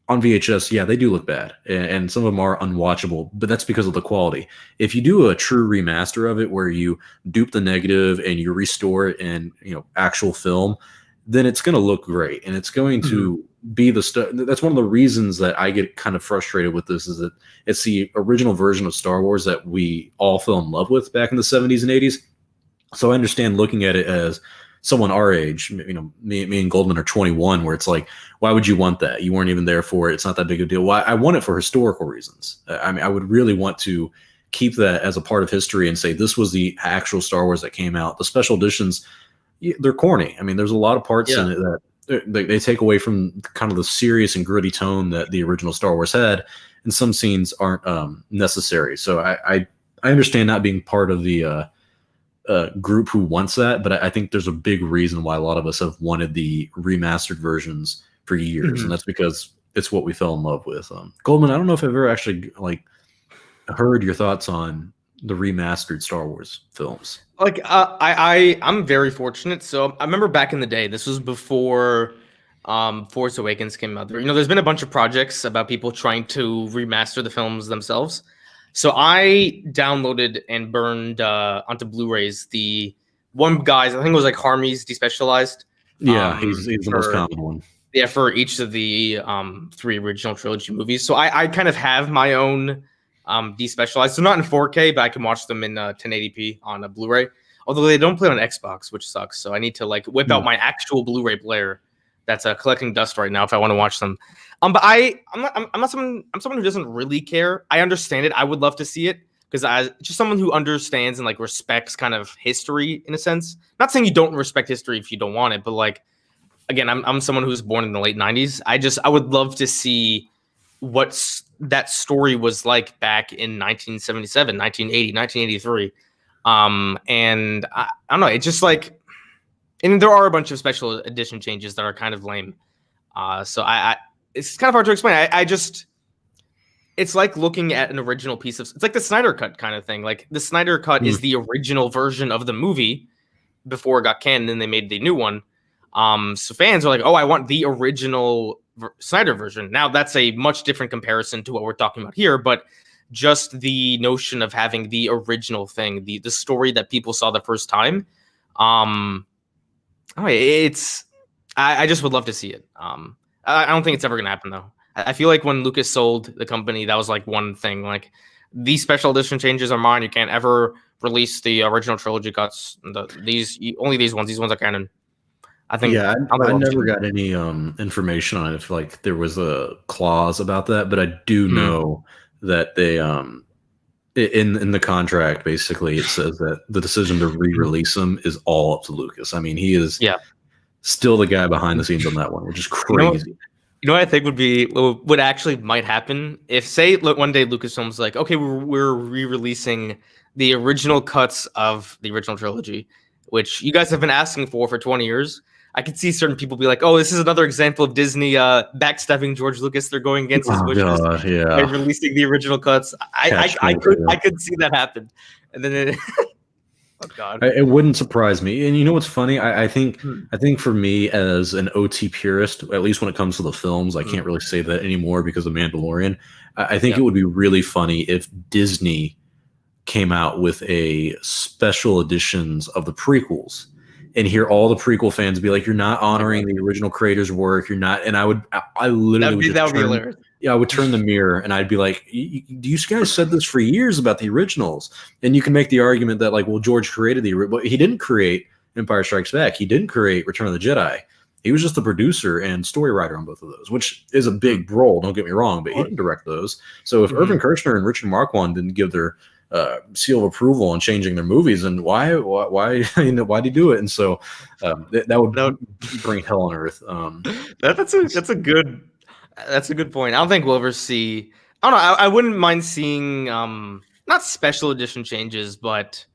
on VHS, yeah, they do look bad, and some of them are unwatchable, but that's because of the quality. If you do a true remaster of it where you dupe the negative and you restore it in actual film, then it's going to look great, and it's going to be the stuff. That's one of the reasons that I get kind of frustrated with this, is that it's the original version of Star Wars that we all fell in love with back in the 70s and 80s. So I understand looking at it as someone our age, me and Goldman are 21, where it's like, why would you want that? You weren't even there for it. It's not that big of a deal. Well, I want it for historical reasons. I mean, I would really want to keep that as a part of history and say, this was the actual Star Wars that came out. The special editions, they're corny. I mean, there's a lot of parts in it that they take away from kind of the serious and gritty tone that the original Star Wars had, and some scenes aren't necessary. So I understand not being part of the group who wants that, but I think there's a big reason why a lot of us have wanted the remastered versions for years, and that's because it's what we fell in love with. Goldman, I don't know if I've ever actually heard your thoughts on the remastered Star Wars films. I'm very fortunate. So I remember back in the day, this was before Force Awakens came out. There's been a bunch of projects about people trying to remaster the films themselves. So I downloaded and burned onto Blu-rays the one guy's, I think it was like Harmy's Despecialized. Yeah, he's the most common one. Yeah, for each of the 3 original trilogy movies. So I kind of have my own despecialized, so not in 4K, but I can watch them in 1080p on a Blu-ray. Although they don't play on Xbox, which sucks. So I need to whip out my actual Blu-ray player that's collecting dust right now if I want to watch them. But I'm someone who doesn't really care. I understand it. I would love to see it because I just someone who understands and respects kind of history in a sense. Not saying you don't respect history if you don't want it, but again, I'm someone who was born in the late 90s. I would love to see what that story was like back in 1977, 1980, 1983. And I don't know, it's just and there are a bunch of special edition changes that are kind of lame. So it's kind of hard to explain. It's like looking at an original piece of, it's like the Snyder Cut kind of thing. The Snyder Cut is the original version of the movie before it got canned, and they made the new one. So fans are like, oh, I want the original Snyder version. Now that's a much different comparison to what we're talking about here, but just the notion of having the original thing, the story that people saw the first time. I just would love to see it. I don't think it's ever going to happen though. I feel like when Lucas sold the company, that was one thing, these special edition changes are mine. You can't ever release the original trilogy cuts. These ones are canon. I think. Yeah, I never got any information on it if there was a clause about that, but I do know that they in the contract basically it says that the decision to re-release them is all up to Lucas. I mean, he is still the guy behind the scenes on that one, which is crazy. You know what I think would actually might happen if, say, one day Lucasfilm's like, okay, we're re-releasing the original cuts of the original trilogy, which you guys have been asking for 20 years. I could see certain people be like, oh, this is another example of Disney backstabbing George Lucas. They're going against his wishes by releasing the original cuts. I could see that happen. And then oh God. It wouldn't surprise me. And you know what's funny? I think for me as an OT purist, at least when it comes to the films, I can't really say that anymore because of Mandalorian. I think it would be really funny if Disney came out with a special editions of the prequels. and hear all the prequel fans be like, "You're not honoring the original creator's work. You're not." And I literally that would be hilarious. Yeah, I would turn the mirror and I'd be like, "You guys said this for years about the originals." And you can make the argument that like, well, George created but he didn't create Empire Strikes Back. He didn't create Return of the Jedi. He was just the producer and story writer on both of those, which is a big role. Don't get me wrong, but he didn't direct those. So if Irvin Kershner and Richard Marquand didn't give their seal of approval on changing their movies, and why'd he do it? And so that would bring hell on earth. That's a good point. I don't think we'll ever see. I don't know. I wouldn't mind seeing not special edition changes, but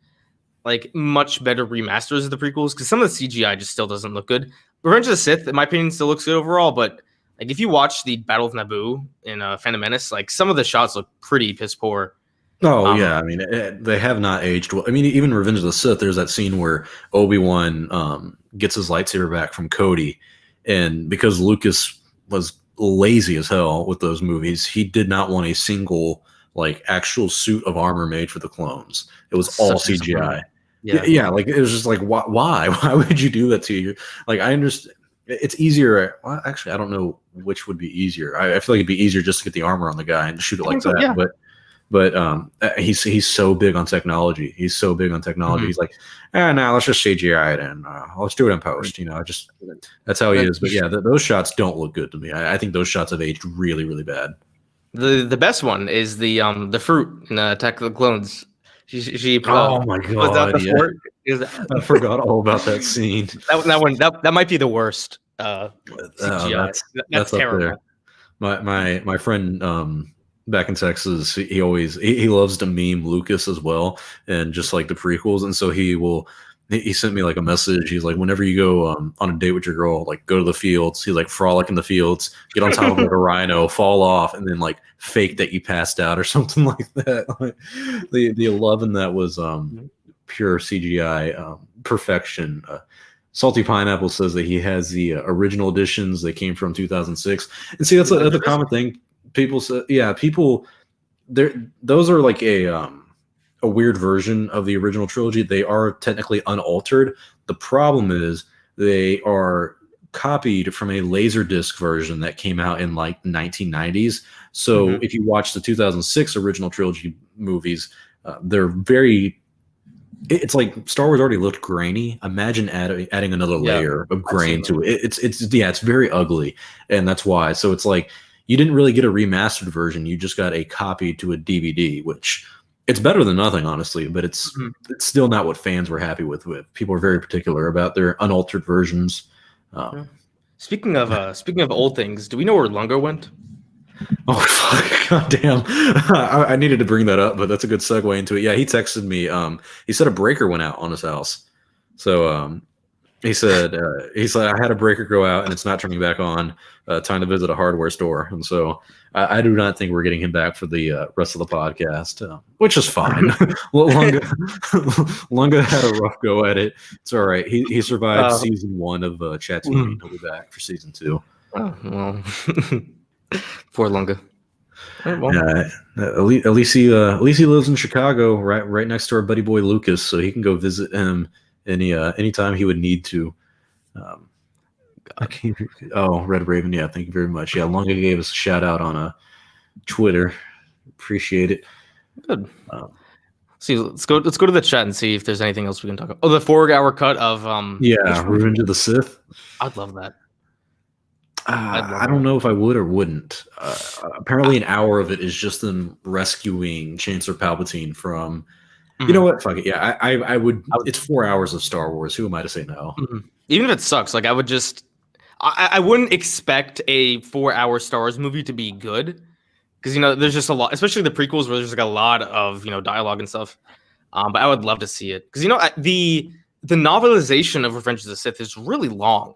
like much better remasters of the prequels, because some of the CGI just still doesn't look good. Revenge of the Sith, in my opinion, still looks good overall, but like if you watch the Battle of Naboo in Phantom Menace, like some of the shots look pretty piss poor. Oh yeah, I mean they have not aged well. I mean, even Revenge of the Sith, there's that scene where Obi-Wan gets his lightsaber back from Cody, and because Lucas was lazy as hell with those movies, he did not want a single like actual suit of armor made for the clones. It was all CGI. Yeah, like it was just like why would you do that to you? Like I understand it's easier. Well, actually, I don't know which would be easier. I feel like it'd be easier just to get the armor on the guy and shoot it like that. Yeah. But he's so big on technology. He's so big on technology. He's like, now let's just CGI it and let's do it in post. That's how he is. But yeah, those shots don't look good to me. I think those shots have aged really, really bad. The best one is the fruit in Attack of the Clones. She oh my god! I forgot all about that scene. That might be the worst CGI. That's terrible. My friend back in Texas, he loves to meme Lucas as well, and just like the prequels, and so he sent me like a message. He's like, whenever you go on a date with your girl, like go to the fields. He's like, frolic in the fields, get on top of a rhino, fall off, and then like fake that you passed out or something like that. Like, the love in that was pure CGI perfection. Salty Pineapple says that he has the original editions. They came from 2006, and see that's a common thing. People say, those are like a weird version of the original trilogy. They are technically unaltered. The problem is they are copied from a Laserdisc version that came out in like the 1990s. So if you watch the 2006 original trilogy movies, they're very. It's like Star Wars already looked grainy. Imagine adding another layer of grain to it. It's very ugly, and that's why. So it's like you didn't really get a remastered version. You just got a copy to a DVD, which. It's better than nothing, honestly, but it's still not what fans were happy with. People are very particular about their unaltered versions. Speaking of old things, do we know where Lunga went? Oh fuck! God damn! I needed to bring that up, but that's a good segue into it. Yeah, he texted me. He said a breaker went out on his house. So he said I had a breaker go out and it's not turning back on. Time to visit a hardware store, and so. I do not think we're getting him back for the rest of the podcast, which is fine. Lunga had a rough go at it. It's all right. He survived season 1 of Chatooine. He'll be back for season 2. Oh, well, poor Lunga. Well. At least he lives in Chicago, right next to our buddy boy Lucas, so he can go visit him anytime he would need to. Red Raven, yeah, thank you very much. Yeah, Lunga gave us a shout out on Twitter. Appreciate it. Good. See, let's go to the chat and see if there's anything else we can talk about. Oh, the 4-hour cut of Revenge of the Sith. I'd love that. I don't know if I would or wouldn't. Apparently, an hour of it is just them rescuing Chancellor Palpatine from. You know what? Fuck it. Yeah, I would. It's 4 hours of Star Wars. Who am I to say no? Even if it sucks, like I would just. I wouldn't expect a 4-hour Star Wars movie to be good, because there's just a lot, especially the prequels where there's like a lot of dialogue and stuff. But I would love to see it, because the novelization of Revenge of the Sith is really long.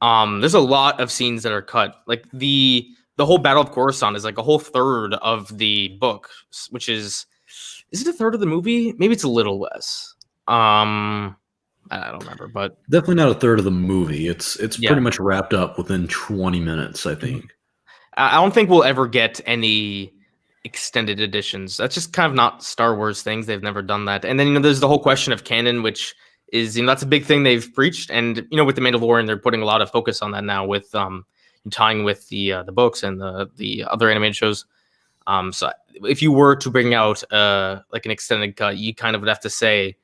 There's a lot of scenes that are cut. Like the whole Battle of Coruscant is like a whole third of the book, which is it a third of the movie? Maybe it's a little less. I don't remember, but definitely not a third of the movie. It's pretty much wrapped up within 20 minutes, I think. I don't think we'll ever get any extended editions. That's just kind of not Star Wars things. They've never done that. And then there's the whole question of canon, which is, that's a big thing they've preached. And, with The Mandalorian, they're putting a lot of focus on that now with tying with the books and the other animated shows. So if you were to bring out like an extended cut, you kind of would have to say,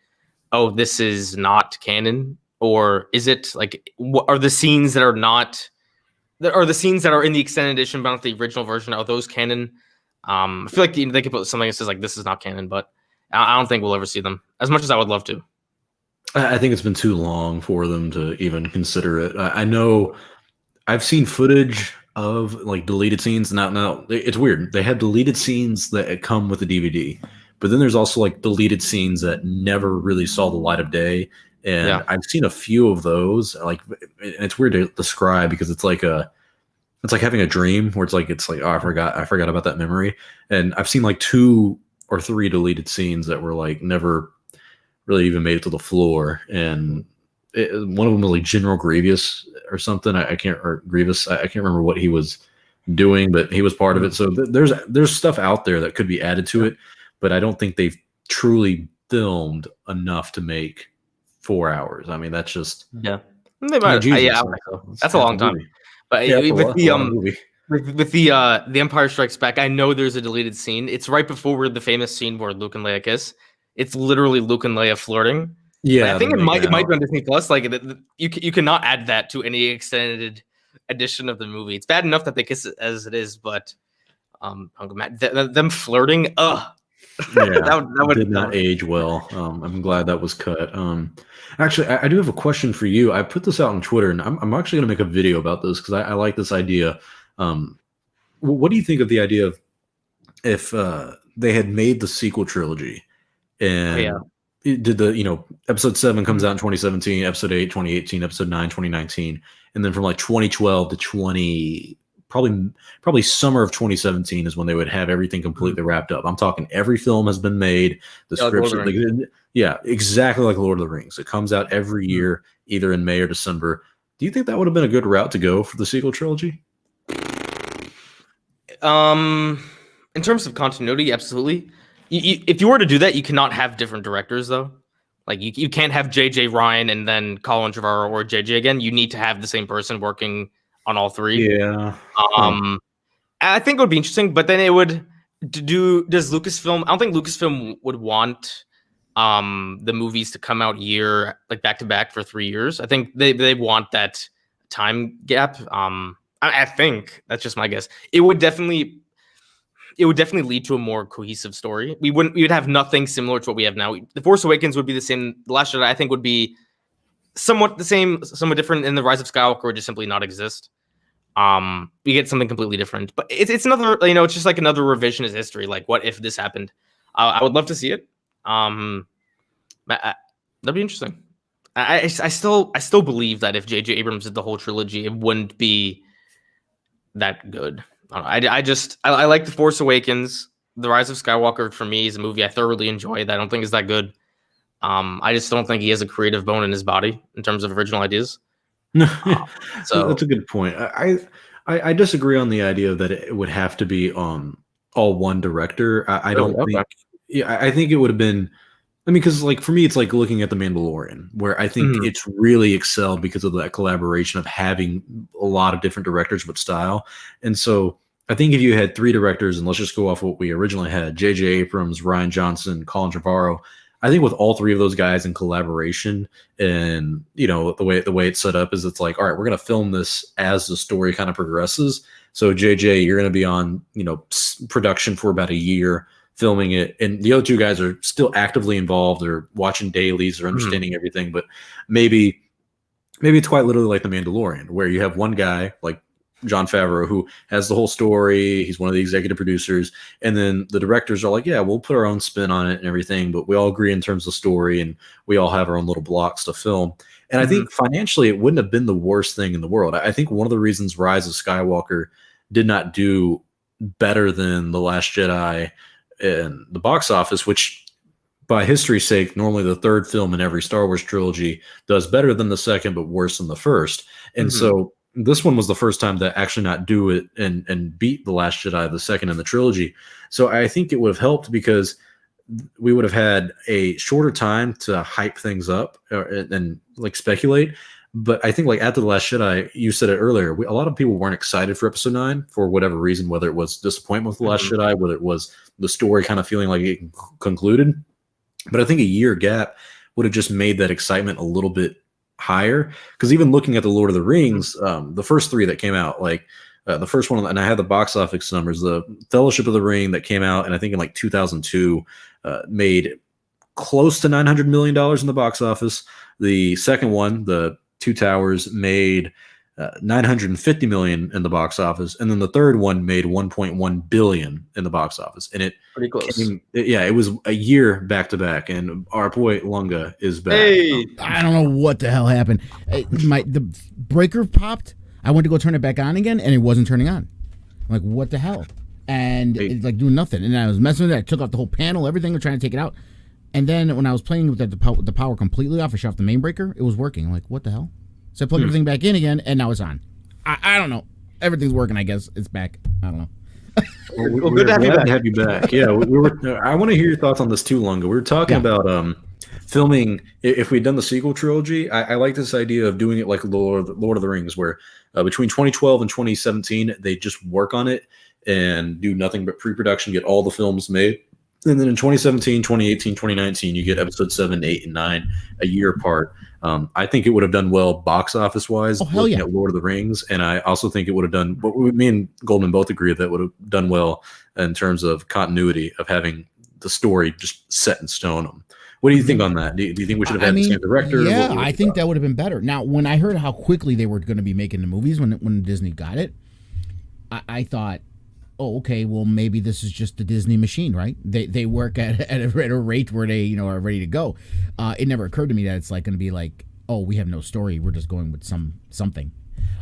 oh, this is not canon, or is it? Like, what are the scenes that are not? Are the scenes that are in the extended edition but not the original version, are those canon? I feel like they could put something that says like this is not canon, but I don't think we'll ever see them, as much as I would love to. I think it's been too long for them to even consider it. I know I've seen footage of like deleted scenes. Now it's weird. They have deleted scenes that come with the DVD, but then there's also like deleted scenes that never really saw the light of day. And I've seen a few of those. Like, and it's weird to describe because it's like having a dream where it's like oh, I forgot about that memory. And I've seen like 2 or 3 deleted scenes that were like never really even made it to the floor. And one of them was like General Grievous or something. Grievous. I can't remember what he was doing, but he was part of it. So there's stuff out there that could be added to it, but I don't think they've truly filmed enough to make 4 hours. I mean, that's just they might. That's a long time. But with the Empire Strikes Back, I know there's a deleted scene. It's right before the famous scene where Luke and Leia kiss. It's literally Luke and Leia flirting. Yeah, I think it might be on Disney Plus. Like, you cannot add that to any extended edition of the movie. It's bad enough that they kiss it as it is, but them flirting, that did not age well. I'm glad that was cut. Actually, I do have a question for you. I put this out on Twitter, and I'm actually going to make a video about this because I like this idea. What do you think of the idea of if they had made the sequel trilogy and it did episode 7 comes out in 2017, episode 8 2018, episode 9 2019, and then from like 2012 to probably summer of 2017 is when they would have everything completely wrapped up. I'm talking every film has been made. The scripts, exactly like Lord of the Rings. It comes out every year, either in May or December. Do you think that would have been a good route to go for the sequel trilogy? In terms of continuity, absolutely. If you were to do that, you cannot have different directors, though. Like, you can't have J.J. Ryan and then Colin Trevorrow or J.J. again. You need to have the same person working on all 3. Yeah. I think it would be interesting, but then it would does Lucasfilm? I don't think Lucasfilm would want the movies to come out back to back for 3 years. I think they want that time gap. I think that's just my guess. It would definitely lead to a more cohesive story. We would have nothing similar to what we have now. The Force Awakens would be the same. The Last Jedi, I think, would be somewhat the same, somewhat different, and The Rise of Skywalker would just simply not exist. We get something completely different. But it's another, it's just like another revisionist history. Like, what if this happened? I would love to see it. That'd be interesting. I still believe that if J.J. Abrams did the whole trilogy, it wouldn't be that good. I like The Force Awakens. The Rise of Skywalker, for me, is a movie I thoroughly enjoy that I don't think is that good. I just don't think he has a creative bone in his body in terms of original ideas. So that's a good point. I disagree on the idea that it would have to be all one director. I don't think. Yeah, I think it would have been. I mean, because like for me, it's like looking at The Mandalorian, where I think it's really excelled because of that collaboration of having a lot of different directors with style. And so I think if you had 3 directors, and let's just go off what we originally had, J.J. Abrams, Rian Johnson, Colin Trevorrow, I think with all 3 of those guys in collaboration and, the way it's set up is it's like, all right, we're going to film this as the story kind of progresses. So JJ, you're going to be on, production for about a year, filming it, and the other 2 guys are still actively involved. They're watching dailies, they're understanding everything, but maybe it's quite literally like The Mandalorian, where you have one guy like Jon Favreau who has the whole story. He's one of the executive producers, and then the directors are like, yeah, we'll put our own spin on it and everything, but we all agree in terms of story, and we all have our own little blocks to film. And I think financially it wouldn't have been the worst thing in the world. I think one of the reasons Rise of Skywalker did not do better than The Last Jedi in the box office, which by history's sake, normally the 3rd film in every Star Wars trilogy does better than the 2nd, but worse than the 1st. And so this one was the first time to actually not do it and beat The Last Jedi, the 2nd in the trilogy. So I think it would have helped because we would have had a shorter time to hype things up and like speculate. But I think like after The Last Jedi, you said it earlier, a lot of people weren't excited for episode 9 for whatever reason, whether it was disappointment with The Last Jedi, whether it was the story kind of feeling like it concluded. But I think a year gap would have just made that excitement a little bit higher. Because even looking at the Lord of the Rings, the first 3 that came out, like the first one, and I had the box office numbers, the Fellowship of the Ring that came out, and I think in like 2002, made close to $900 million in the box office. The second one, the Two Towers, made $950 million in the box office, and then the third one made $1.1 billion in the box office. And it pretty close. It was a year back to back, and our boy Lunga is back. Hey, I don't know what the hell happened. The breaker popped. I went to go turn it back on again, and it wasn't turning on. I'm like, what the hell? And it's like doing nothing. And I was messing with it. I took off the whole panel, everything, was trying to take it out. And then when I was playing with the power completely off, I shut off the main breaker. It was working. I'm like, what the hell? So I plugged everything back in again, and now it's on. I don't know. Everything's working, I guess. It's back. I don't know. Well, good to have you back. Yeah, I want to hear your thoughts on this too, Lunga. We were talking about filming. If we'd done the sequel trilogy, I like this idea of doing it like Lord of the Rings, where between 2012 and 2017, they just work on it and do nothing but pre-production, get all the films made. And then in 2017, 2018, 2019, you get episode 7, 8, and 9 a year apart. I think it would have done well box office wise looking at Lord of the Rings. And I also think it would have done what me and Goldman both agree that would have done well in terms of continuity of having the story just set in stone. What do you think on that? Do you think we should have had the same director? Yeah, I think that would have been better. Now, when I heard how quickly they were going to be making the movies when Disney got it, I thought, oh, okay, well, maybe this is just the Disney machine, right? They work at a rate where they are ready to go. It never occurred to me that it's like going to be like, oh, we have no story, we're just going with something.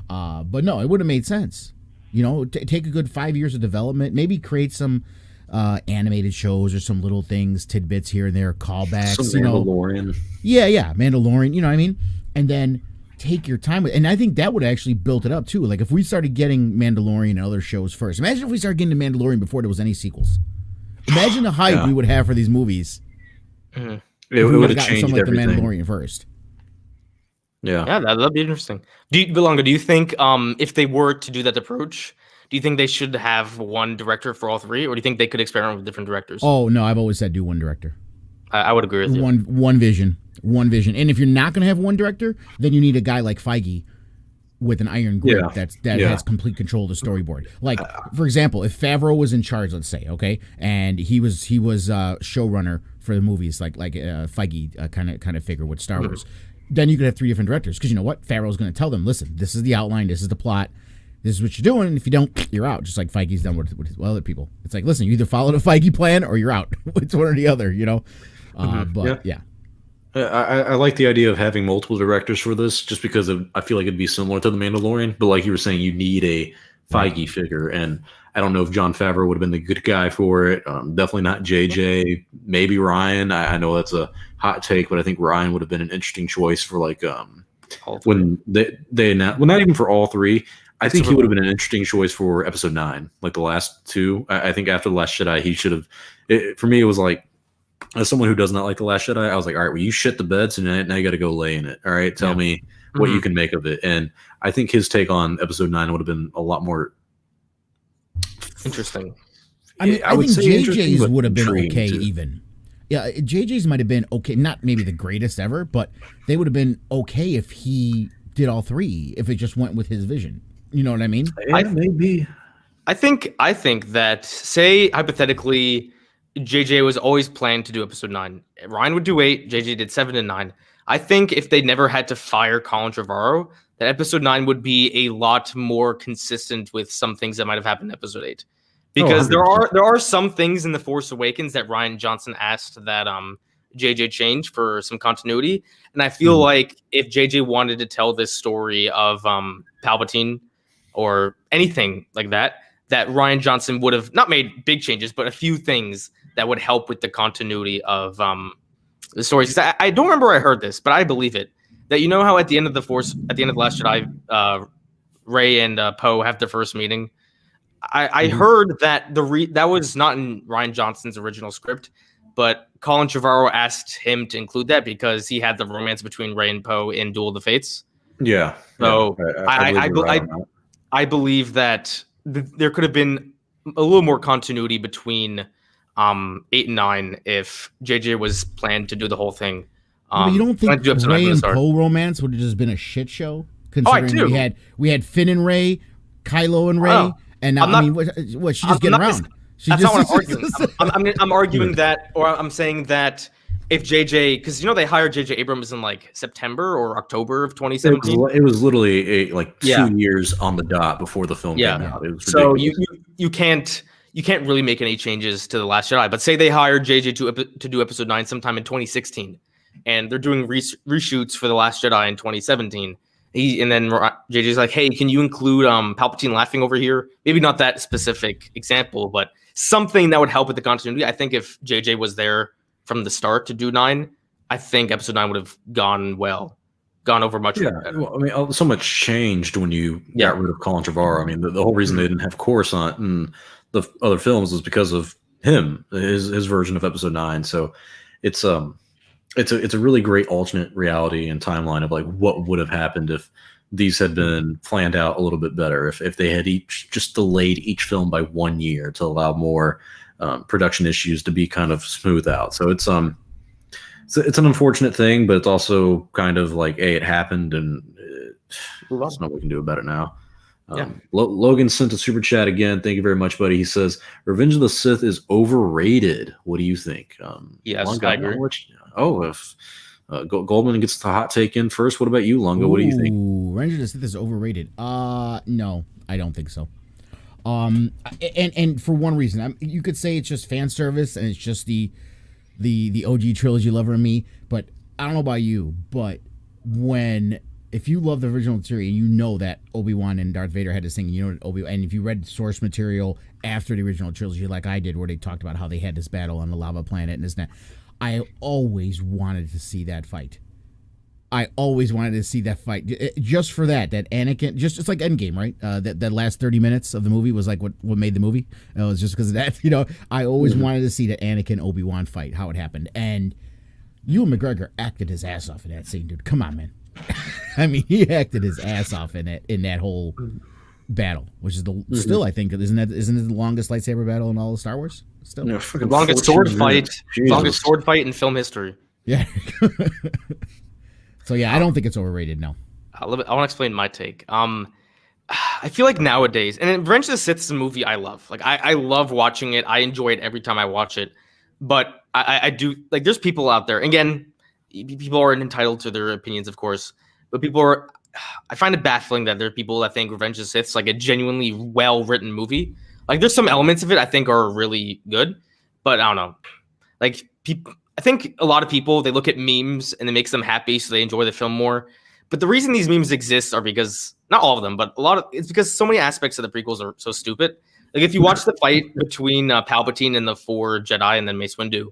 But no, it would have made sense. Take a good 5 years of development, maybe create some animated shows or some little things, tidbits here and there, callbacks. Some Mandalorian. Yeah, Mandalorian. You know what I mean? And then take your time with, and I think that would actually built it up too. Like if we started getting Mandalorian and other shows first. Imagine if we started getting to Mandalorian before there was any sequels. Imagine the hype we would have for these movies. It would have changed something like everything. The Mandalorian first. Yeah, that'd be interesting. Do you think if they were to do that approach, do you think they should have one director for all 3, or do you think they could experiment with different directors? Oh no, I've always said do one director. I would agree with you. One vision. And if you're not going to have one director, then you need a guy like Feige with an iron grip that has complete control of the storyboard. Like, for example, if Favreau was in charge, let's say, okay, and he was showrunner for the movies, like Feige kind of figure with Star Wars, then you could have 3 different directors, because you know what? Favreau's going to tell them, listen, this is the outline, this is the plot, this is what you're doing, and if you don't, you're out, just like Feige's done with other people. It's like, listen, you either follow the Feige plan or you're out. It's one or the other, But yeah. I like the idea of having multiple directors for this, just because I feel like it'd be similar to The Mandalorian. But like you were saying, you need a Feige figure, and I don't know if Jon Favreau would have been the good guy for it. Definitely not JJ. Maybe Ryan. I know that's a hot take, but I think Ryan would have been an interesting choice for like when they announced. Well, not even for all 3. I think he would have been an interesting choice for episode 9, like the last 2. I think after The Last Jedi, he should have. For me, it was like, as someone who does not like The Last Jedi, I was like, all right, well, you shit the bed, so now you got to go lay in it. All right, tell me what you can make of it. And I think his take on episode 9 would have been a lot more interesting. I mean, I think JJ's would have been okay even. Yeah, JJ's might have been okay, not maybe the greatest ever, but they would have been okay if he did all 3, if it just went with his vision. You know what I mean? Maybe. I think that, say, hypothetically, JJ was always planned to do episode 9. Ryan would do 8. JJ did 7 and 9. I think if they never had to fire Colin Trevorrow, that episode 9 would be a lot more consistent with some things that might have happened in episode 8. Because there are some things in The Force Awakens that Rian Johnson asked that JJ change for some continuity. And I feel like if JJ wanted to tell this story of Palpatine or anything like that Rian Johnson would have not made big changes, but a few things that would help with the continuity of the stories. Because I don't remember where I heard this, but I believe it. That how at the end of The Last Jedi, Rey and Poe have their first meeting. I heard that that was not in Rian Johnson's original script, but Colin Trevorrow asked him to include that because he had the romance between Rey and Poe in Duel of the Fates. Yeah. So I believe that there could have been a little more continuity between 8 and 9 if JJ was planned to do the whole thing. You don't think Rey and Poe romance would have just been a shit show? Considering we had Finn and Rey, Kylo and Rey, and now what? She just getting around. That's not what I'm arguing. I'm arguing that, or I'm saying that if JJ, because they hired JJ Abrams in like September or October of 2017. It was literally 2 years on the dot before the film came out. It was so you can't really make any changes to The Last Jedi. But say they hired JJ to do Episode 9 sometime in 2016, and they're doing reshoots for The Last Jedi in 2017. And then JJ's like, hey, can you include Palpatine laughing over here? Maybe not that specific example, but something that would help with the continuity. I think if JJ was there from the start to do 9, I think Episode 9 would have gone over much better. Well, so much changed when you got rid of Colin Trevorrow. I mean, the whole reason they didn't have Coruscant in the other films was because of him, his version of Episode 9. So it's a really great alternate reality and timeline of like what would have happened if these had been planned out a little bit better, if they had each just delayed each film by 1 year to allow more production issues to be kind of smooth out. So it's an unfortunate thing, but it's also kind of like, hey, it happened, and there's nothing we can do about it now. Logan sent a super chat again. Thank you very much, buddy. He says Revenge of the Sith is overrated. What do you think? Yes, I agree. If Goldman gets the hot take in first, what about you, Lunga? What do you think? Revenge of the Sith is overrated. No, I don't think so. And for one reason, you could say it's just fan service and it's just the OG trilogy lover in me. But I don't know about you, but if you love the original series and you know that Obi-Wan and Darth Vader had this thing, and if you read source material after the original trilogy like I did, where they talked about how they had this battle on the lava planet and this and that, I always wanted to see that fight. Just for that Anakin, it's like Endgame, right? That last 30 minutes of the movie was like what made the movie. It was just because of that. I always wanted to see that Anakin Obi-Wan fight, how it happened. And Ewan McGregor acted his ass off in that scene, dude. Come on, man. I mean, he acted his ass off in that whole battle, which is still, I think, isn't it the longest lightsaber battle in all of Star Wars? Still, longest sword fight in film history. Yeah. So yeah, I don't think it's overrated. No. I want to explain my take. I feel like nowadays, and Revenge of the Sith is a movie I love. Like I love watching it. I enjoy it every time I watch it. But I do, like, there's people out there. Again, people are entitled to their opinions, of course. But I find it baffling that there are people that think Revenge of the Sith is like a genuinely well-written movie. Like, there's some elements of it I think are really good, but I don't know. Like, I think a lot of people, they look at memes and it makes them happy, so they enjoy the film more. But the reason these memes exist are because, not all of them, but it's because so many aspects of the prequels are so stupid. Like, if you watch the fight between Palpatine and the 4 Jedi and then Mace Windu,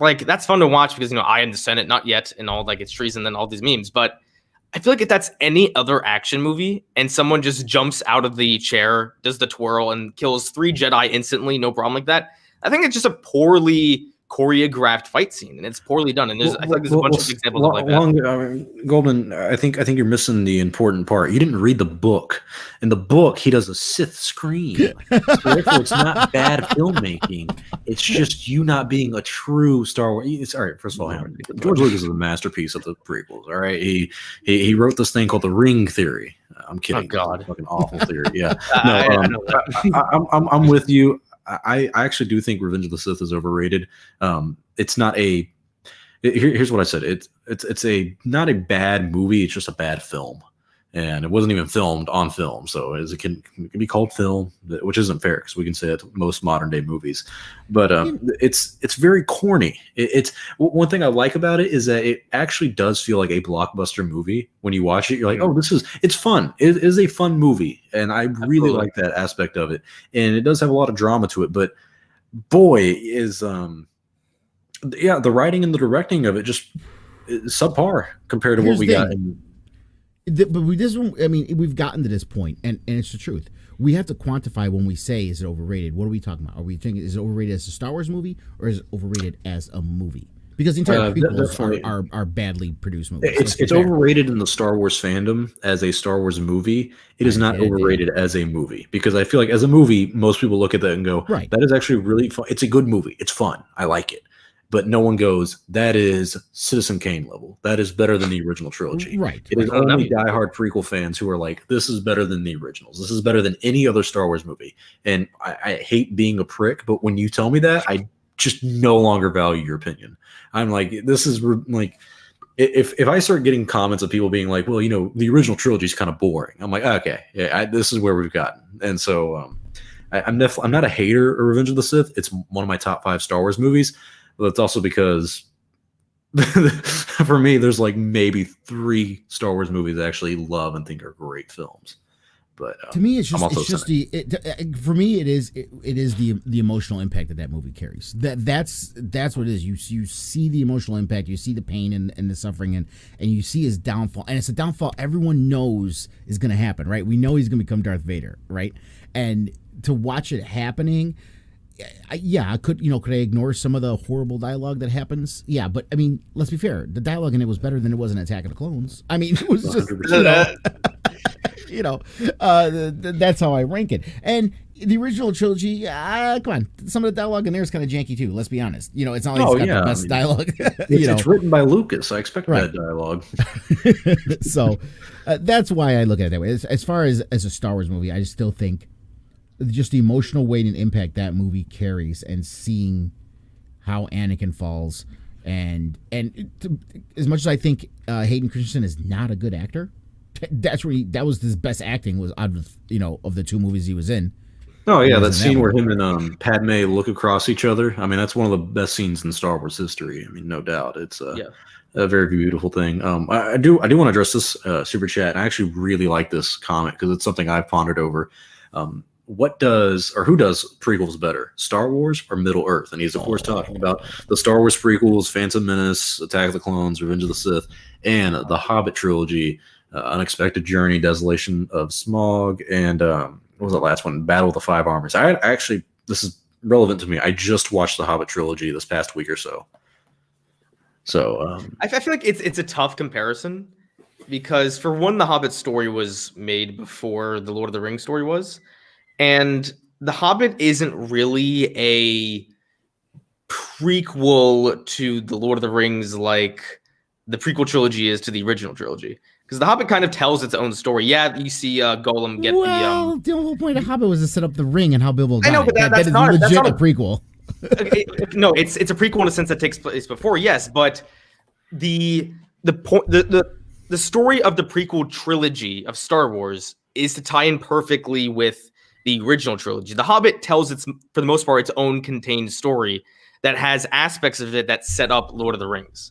like, that's fun to watch because, I am the Senate, not yet, and all, like, it's treason and all these memes. But I feel like if that's any other action movie and someone just jumps out of the chair, does the twirl, and kills 3 Jedi instantly, no problem like that, I think it's just a poorly choreographed fight scene, and it's poorly done. And I feel like there's a bunch of examples like that. Goldman, I think you're missing the important part. You didn't read the book. In the book, he does a Sith scream. So therefore, it's not bad filmmaking. It's just you not being a true Star Wars. All right, first of all, George Lucas is a masterpiece of the prequels. All right, he wrote this thing called the Ring Theory. I'm kidding. Oh God, fucking awful theory. Yeah, I'm with you. I actually do think Revenge of the Sith is overrated. It's not a. Here's what I said. It's not a bad movie. It's just a bad film, and it wasn't even filmed on film. So it can be called film, which isn't fair because we can say it to most modern day movies. But it's very corny. It's one thing I like about it is that it actually does feel like a blockbuster movie. When you watch it, you're like, oh, it's fun. It is a fun movie, and I really like that aspect of it. And it does have a lot of drama to it. But boy, is the writing and the directing of it just is subpar compared to what we got. But with this one, I mean, we've gotten to this point, and it's the truth. We have to quantify when we say, is it overrated? What are we talking about? Are we thinking, is it overrated as a Star Wars movie, or is it overrated as a movie? Because the entire prequels are badly produced movies. It's overrated in the Star Wars fandom as a Star Wars movie. It is not overrated as a movie, because I feel like as a movie, most people look at that and go, right, that is actually really fun. It's a good movie. It's fun. I like it. But no one goes, that is Citizen Kane level. That is better than the original trilogy. Right. It is only diehard prequel fans who are like, this is better than the originals. This is better than any other Star Wars movie. And I hate being a prick, but when you tell me that, I just no longer value your opinion. I'm like, this is like, if I start getting comments of people being like, well, you know, the original trilogy is kind of boring. I'm like, okay, yeah, this is where we've gotten. And so I'm not a hater of Revenge of the Sith. It's one of my top 5 Star Wars movies. But it's also because for me, there's like maybe 3 Star Wars movies I actually love and think are great films. But to me, it's just for me, it is the emotional impact that movie carries. That's what it is. You see the emotional impact, you see the pain and the suffering, and you see his downfall. And it's a downfall everyone knows is going to happen, right? We know he's going to become Darth Vader, right? And to watch it happening. I could I ignore some of the horrible dialogue that happens? Yeah, but I mean, let's be fair. The dialogue in it was better than it was in Attack of the Clones. I mean, it was just, that's how I rank it. And the original trilogy, come on, some of the dialogue in there is kind of janky too. Let's be honest. It's not like it's got the best dialogue. It's written by Lucas. I expect that dialogue. So that's why I look at it that way. As far as a Star Wars movie, I still think just the emotional weight and impact that movie carries, and seeing how Anakin falls, and as much as I think Hayden Christensen is not a good actor, that was his best acting was out of of the 2 movies he was in. Oh yeah, that scene where him and Padme look across each other. I mean, that's one of the best scenes in Star Wars history. I mean, no doubt. It's a very beautiful thing. I do want to address this super chat. And I actually really like this comment because it's something I've pondered over. Who does prequels better, Star Wars or Middle Earth? And he's of course talking about the Star Wars prequels, Phantom Menace, Attack of the Clones, Revenge of the Sith, and the Hobbit trilogy, Unexpected Journey, Desolation of Smaug, and what was the last one? Battle of the Five Armies. I actually, this is relevant to me. I just watched the Hobbit trilogy this past week or so. So I feel like it's a tough comparison because for one, the Hobbit story was made before the Lord of the Rings story was. And The Hobbit isn't really a prequel to The Lord of the Rings like the prequel trilogy is to the original trilogy. Because The Hobbit kind of tells its own story. Yeah, you see Gollum get the whole point of Hobbit was to set up the ring and how Bilbo got I know, but that's not legit that's not a prequel. No, it's a prequel in a sense that takes place before, yes, but the story of the prequel trilogy of Star Wars is to tie in perfectly with the original trilogy. The Hobbit tells for the most part, its own contained story that has aspects of it that set up Lord of the Rings.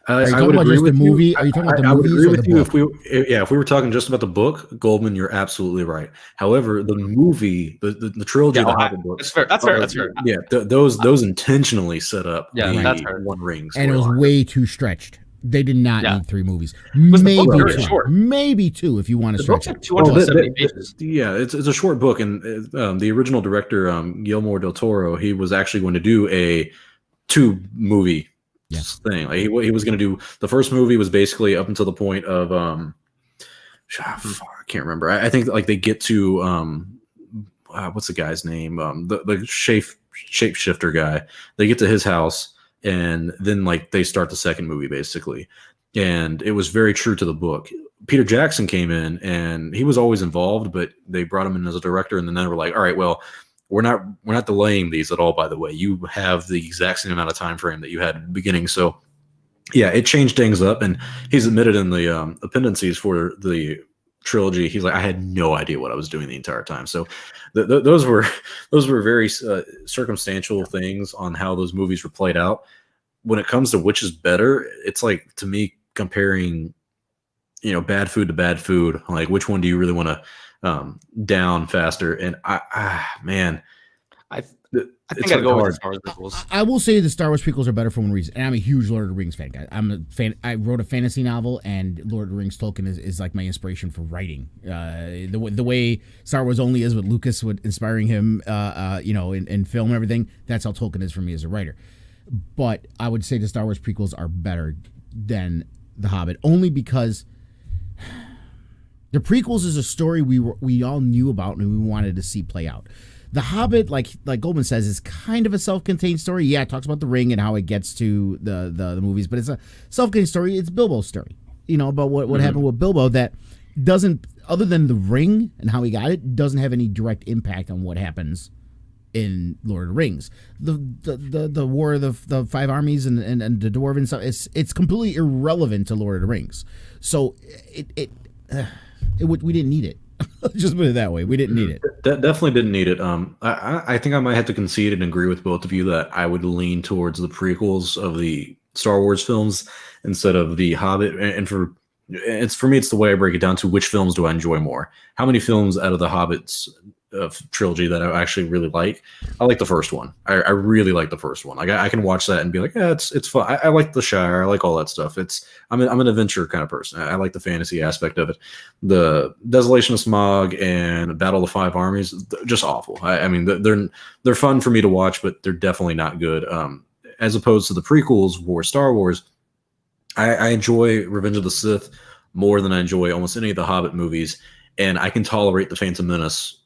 I would agree with you. Are you talking about the movies or the book? If we were talking just about the book, Goldman, you're absolutely right. However, the movie, the trilogy of the Hobbit books, that's fair. Yeah, those intentionally set up that's One Ring, and it was way too stretched. They did not need 3 movies. Maybe 2 if you want to stretch it. 270 pages. Yeah, it's a short book, and the original director Guillermo del Toro, he was actually going to do a 2-movie thing. Like he was going to do the first movie was basically up until the point of I can't remember. I think like they get to what's the guy's name? The shapeshifter guy. They get to his house. And then like they start the second movie basically. And it was very true to the book. Peter Jackson came in and he was always involved, but they brought him in as a director. And then they were like, all right, well, we're not delaying these at all, by the way. You have the exact same amount of time frame that you had at the beginning. So yeah, it changed things up. And he's admitted in the appendices for the trilogy, he's like, I had no idea what I was doing the entire time. So those were very circumstantial things on how those movies were played out. When it comes to which is better, it's like, to me, comparing bad food to bad food. Like, which one do you really want to down faster? And I think I'd go with the Star Wars prequels. I will say the Star Wars prequels are better for one reason, and I'm a huge Lord of the Rings fan, guy. I'm a fan. I wrote a fantasy novel, and Lord of the Rings Tolkien is like my inspiration for writing. The way StarWarsOnly is with Lucas, with inspiring him, in film and everything. That's how Tolkien is for me as a writer. But I would say the Star Wars prequels are better than The Hobbit, only because the prequels is a story we all knew about and we wanted to see play out. The Hobbit, like Goldman says, is kind of a self-contained story. Yeah, it talks about the ring and how it gets to the movies, but it's a self-contained story. It's Bilbo's story, about what happened with Bilbo that doesn't, other than the ring and how he got it, doesn't have any direct impact on what happens in Lord of the Rings. The war of the five armies and the dwarven stuff, it's completely irrelevant to Lord of the Rings. So we didn't need it. Just put it that way. We didn't need it. Definitely didn't need it. I think I might have to concede and agree with both of you that I would lean towards the prequels of the Star Wars films instead of the Hobbit. And for me, it's the way I break it down to which films do I enjoy more. How many films out of the Hobbit's trilogy that I actually really like? I like the first one. I really like the first one. Like I can watch that and be like, yeah, it's fun. I like the Shire. I like all that stuff. I'm an adventure kind of person. I like the fantasy aspect of it. The Desolation of Smog and Battle of the Five Armies, just awful. I mean, they're fun for me to watch, but they're definitely not good. As opposed to the prequels for Star Wars, I enjoy Revenge of the Sith more than I enjoy almost any of the Hobbit movies, and I can tolerate the Phantom Menace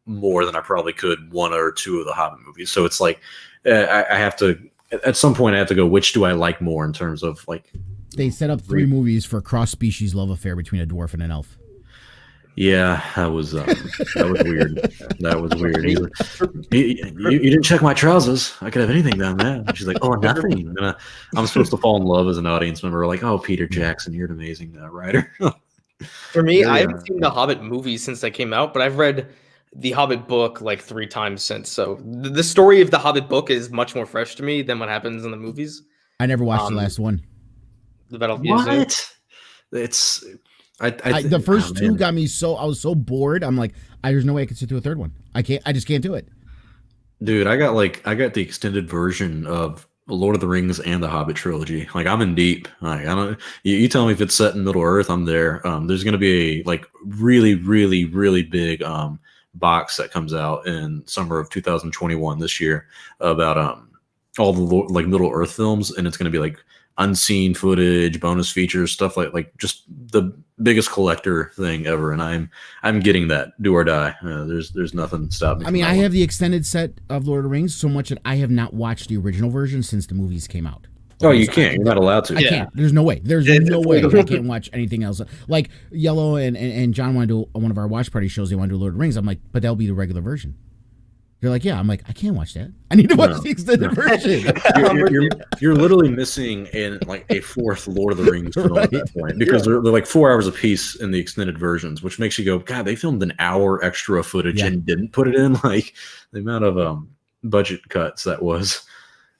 more than I probably could one or two of the Hobbit movies. So it's like I have to, at some point I have to go, which do I like more in terms of like. They set up 3 movies for a cross-species love affair between a dwarf and an elf. Yeah, that was weird. That was weird. You didn't check my trousers. I could have anything down there. And she's like, oh, nothing. And I'm supposed to fall in love as an audience member. Like, oh, Peter Jackson, you're an amazing writer. For me, I haven't seen the Hobbit movies since they came out, but I've read the Hobbit book like 3 times since. So the story of the Hobbit book is much more fresh to me than what happens in the movies. I never watched the last one. The Battle of What? It's the first 2 got me I was so bored. I'm like, there's no way I could sit through a third one. I just can't do it. Dude, I got the extended version of Lord of the Rings and the Hobbit trilogy. Like I'm in deep. Like I don't. You tell me if it's set in Middle Earth, I'm there. There's gonna be a really, really, really big box that comes out in summer of 2021 this year about all the Middle Earth films, and it's gonna be like unseen footage, bonus features, stuff like just the biggest collector thing ever. And I'm getting that, do or die. There's nothing stopping me. I mean, I have the extended set of Lord of the Rings so much that I have not watched the original version since the movies came out. Oh, you can't. You're not allowed to. I can't. There's no way. There's no way I can't watch anything else. Like Yellow and John want to do one of our watch party shows. They want to do Lord of the Rings. I'm like, but that'll be the regular version. They're like, yeah. I'm like, I can't watch that. I need to watch the extended version. You're literally missing a 4th Lord of the Rings film at that point, because they're like 4 hours a piece in the extended versions, which makes you go, God, they filmed an hour extra footage and didn't put it in. Like the amount of budget cuts that was.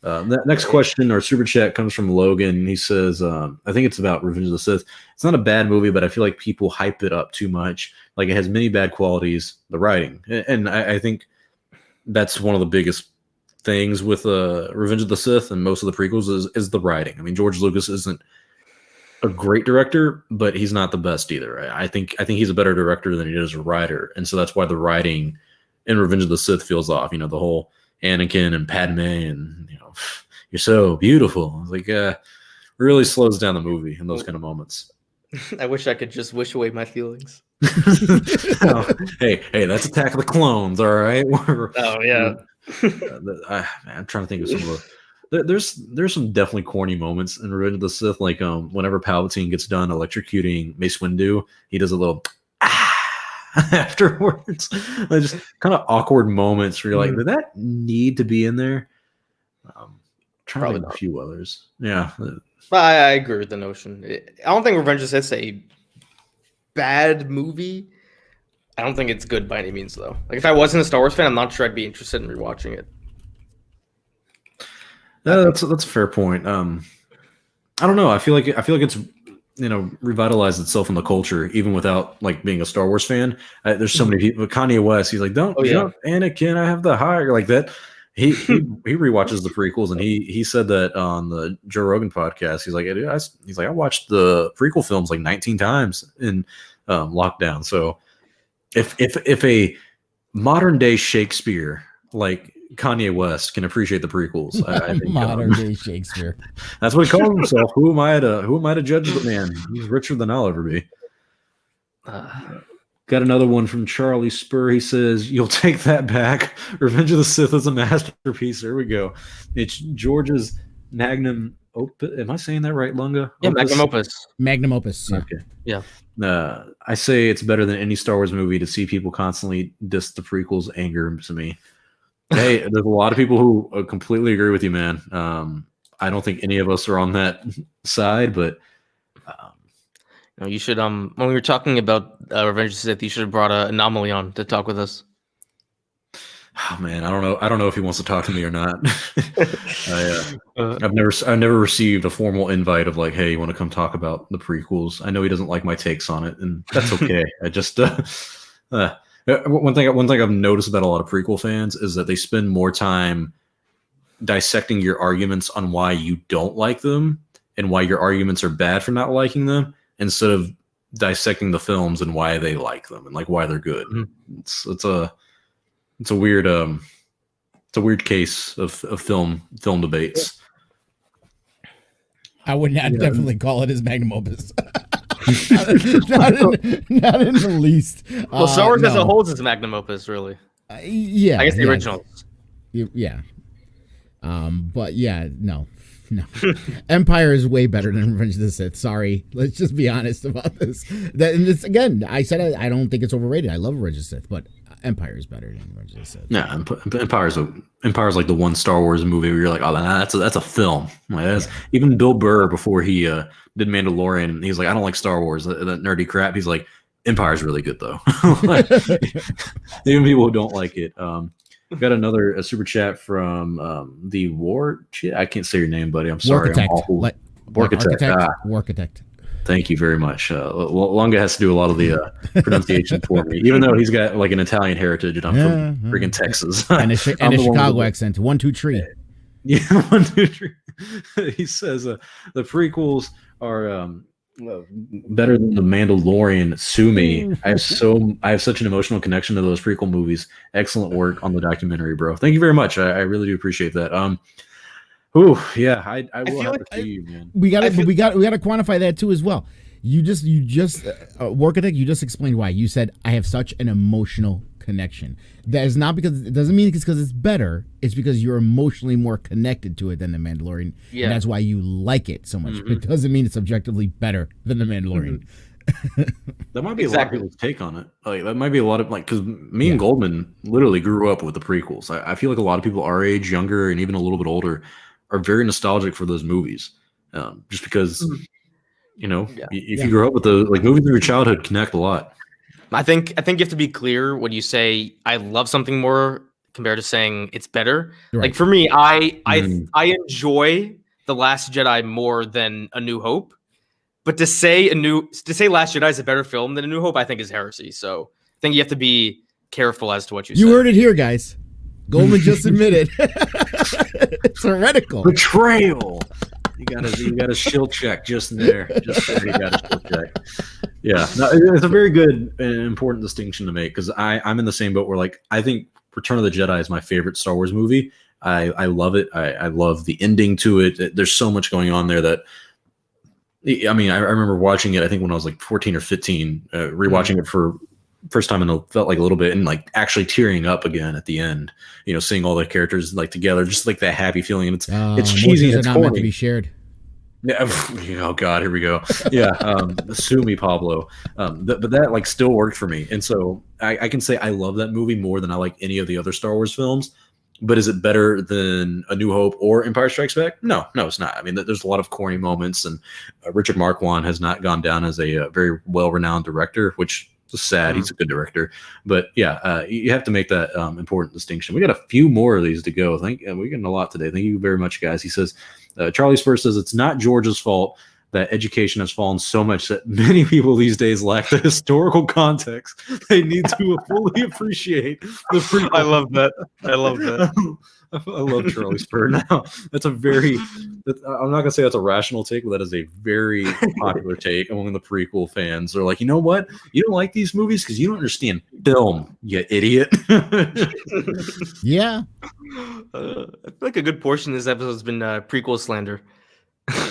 That next question or super chat comes from Logan. He says, I think it's about Revenge of the Sith. It's not a bad movie, but I feel like people hype it up too much. Like it has many bad qualities, the writing. And I think that's one of the biggest things with Revenge of the Sith and most of the prequels is the writing. I mean, George Lucas isn't a great director, but he's not the best either. I think he's a better director than he is a writer. And so that's why the writing in Revenge of the Sith feels off. The whole Anakin and Padme and you're so beautiful. It's like really slows down the movie in those kind of moments. I wish I could just wish away my feelings. Hey, that's Attack of the Clones, all right? Oh yeah. I'm trying to think of some of the. There's some definitely corny moments in Revenge of the Sith, like whenever Palpatine gets done electrocuting Mace Windu, he does a little afterwards. Like just kind of awkward moments where you're like, did that need to be in there? Trying to think of a few others. Yeah. I agree with the notion. I don't think Revenge of the Sith's a bad movie. I don't think it's good by any means, though. Like if I wasn't a Star Wars fan, I'm not sure I'd be interested in rewatching it. That's a fair point. I don't know. I feel like it's revitalized itself in the culture, even without like being a Star Wars fan. There's so many people. Kanye West, he's like, "Don't jump, Anakin. I have the higher," like that. He rewatches the prequels, and he said that on the Joe Rogan podcast. He's like, I watched the prequel films like 19 times in lockdown. So if a modern day Shakespeare like Kanye West can appreciate the prequels, I think modern day Shakespeare. That's what he calls himself. Who am I to judge the man? He's richer than I'll ever be. Got another one from Charlie Spur. He says, "You'll take that back. Revenge of the Sith is a masterpiece." There we go. It's George's magnum opus. Am I saying that right, Lunga? Yeah, magnum opus. Magnum opus. Yeah. Okay. Yeah. I say it's better than any Star Wars movie. To see people constantly diss the prequels angers me. Hey, there's a lot of people who completely agree with you, man. I don't think any of us are on that side, but you should when we were talking about Revenge of the Sith, you should have brought Anomaly on to talk with us. Oh man, I don't know if he wants to talk to me or not. I've never received a formal invite of like, hey, you want to come talk about the prequels? I know he doesn't like my takes on it, and that's okay. I just one thing I've noticed about a lot of prequel fans is that they spend more time dissecting your arguments on why you don't like them and why your arguments are bad for not liking them, instead of dissecting the films and why they like them and like why they're good. Mm-hmm. It's a weird case of film debates. I would not definitely call it his magnum opus. not in the least. Well, Star Wars as a whole is his magnum opus, really. Yeah, I guess the originals. Yeah. But yeah, no. Empire is way better than Revenge of the Sith. Sorry, let's just be honest about this. And this again, I said I don't think it's overrated. I love Revenge of the Sith, but Empire is better than Revenge of the Sith. Yeah, Empire's like the one Star Wars movie where you're like, oh, that's a film. Like, even Bill Burr, before he did Mandalorian, he's like, I don't like Star Wars, that nerdy crap. He's like, Empire's really good though. Like, even people who don't like it. We've got another super chat from the War. I can't say your name, buddy. I'm sorry. Architect. Thank you very much. Lunga has to do a lot of the pronunciation for me, even though he's got like an Italian heritage, and I'm from freaking Texas. And a Chicago accent. 1, 2, 3. Yeah, 1, 2, 3. He says the prequels are better than the Mandalorian. Sue me. I have such an emotional connection to those prequel movies. Excellent work on the documentary, bro. Thank you very much. I really do appreciate that. I will have to see you, man. We got to quantify that too as well. You just Architect, you just explained why. You said I have such an emotional connection. That is not because it doesn't mean it's because it's better. It's because you're emotionally more connected to it than the Mandalorian. Yeah. And that's why you like it so much. Mm-hmm. It doesn't mean it's objectively better than the Mandalorian. Mm-hmm. That might be a lot of people's take on it. Like that might be a lot of because me and Goldman literally grew up with the prequels. I feel like a lot of people our age, younger, and even a little bit older are very nostalgic for those movies. Just because if you grow up with the movies of your childhood connect a lot. I think you have to be clear when you say I love something more compared to saying it's better. Right. Like for me, I enjoy The Last Jedi more than A New Hope. But to say Last Jedi is a better film than A New Hope, I think is heresy. So I think you have to be careful as to what you say. You heard it here, guys. Goldman just admitted. It's heretical. Betrayal. You got a shield check just there. Just there, you got a shield check. Yeah, no, it's a very good and important distinction to make because I'm in the same boat where I think Return of the Jedi is my favorite Star Wars movie. I love it. I love the ending to it. There's so much going on there that. I mean, I remember watching it. I think when I was 14 or 15, rewatching it for first time, and it felt like a little bit, and actually tearing up again at the end. Seeing all the characters together, just that happy feeling. And it's cheesy. And it's not meant to be shared. Yeah. Oh God, here we go. Yeah. Sue me, Pablo. But that still worked for me, and so I can say I love that movie more than I like any of the other Star Wars films. But is it better than A New Hope or Empire Strikes Back? No, it's not. I mean, there's a lot of corny moments, and Richard Marquand has not gone down as a very well-renowned director, which is sad. Mm-hmm. He's a good director. But yeah, you have to make that important distinction. We got a few more of these to go. We're getting a lot today. Thank you very much, guys. He says, Charlie Spur says, it's not George's fault that education has fallen so much that many people these days lack the historical context they need to fully appreciate the prequel. I love that. I love that. I love Charlie Spur now. That's a very, I'm not going to say that's a rational take, but that is a very popular take among the prequel fans. They're like, you know what? You don't like these movies because you don't understand film, you idiot. Yeah. I feel like a good portion of this episode has been prequel slander.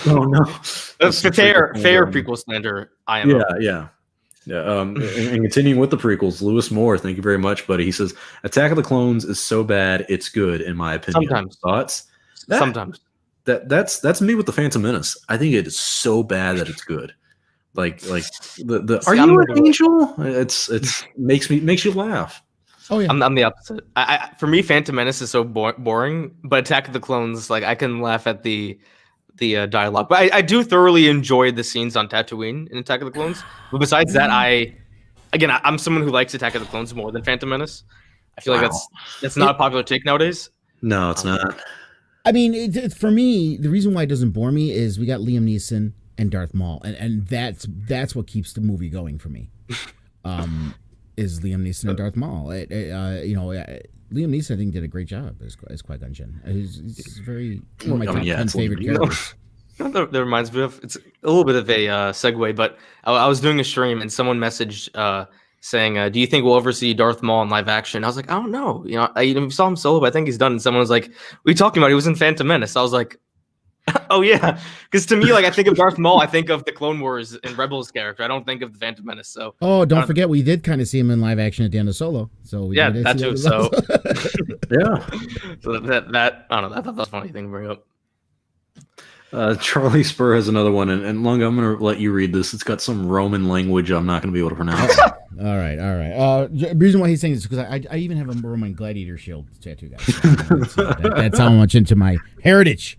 Oh, no. Fair prequel slander. Yeah. And continuing with the prequels, Lewis Moore, thank you very much, buddy. He says, Attack of the Clones is so bad, it's good, in my opinion. Sometimes. Thoughts? Sometimes. That's me with the Phantom Menace. I think it is so bad that it's good. Like the See, are you an angel? It's makes you laugh. Oh yeah. I'm the opposite. For me, Phantom Menace is so boring, but Attack of the Clones, like I can laugh at the dialogue. But I do thoroughly enjoy the scenes on Tatooine in Attack of the Clones. But besides that, I'm someone who likes Attack of the Clones more than Phantom Menace. I feel like that's not a popular take nowadays. No, it's not. I mean, for me, the reason why it doesn't bore me is we got Liam Neeson and Darth Maul, and that's what keeps the movie going for me. Is Liam Neeson and Darth Maul? Liam Neeson, I think, did a great job as Qui-Gon Jinn. He's very one of my top 10 favorite characters. That reminds me of, it's a little bit of a segue, but I was doing a stream and someone messaged saying, do you think we'll ever see Darth Maul in live action? I was like, I don't know. I saw him solo, but I think he's done. And someone was like, what are you talking about? He was in Phantom Menace. I was like, oh yeah. Because to me, like, I think of Darth Maul, I think of the Clone Wars and Rebels character. I don't think of the Phantom Menace. So don't forget, we did kind of see him in live action at the end of Solo. So yeah, that too. So yeah. So that I don't know. I thought that was a funny thing to bring up. Charlie Spur has another one, and Lunga, I'm going to let you read this. It's got some Roman language I'm not going to be able to pronounce. All right. The reason why he's saying this is because I even have a Roman gladiator shield tattoo, guys. That's how much into my heritage.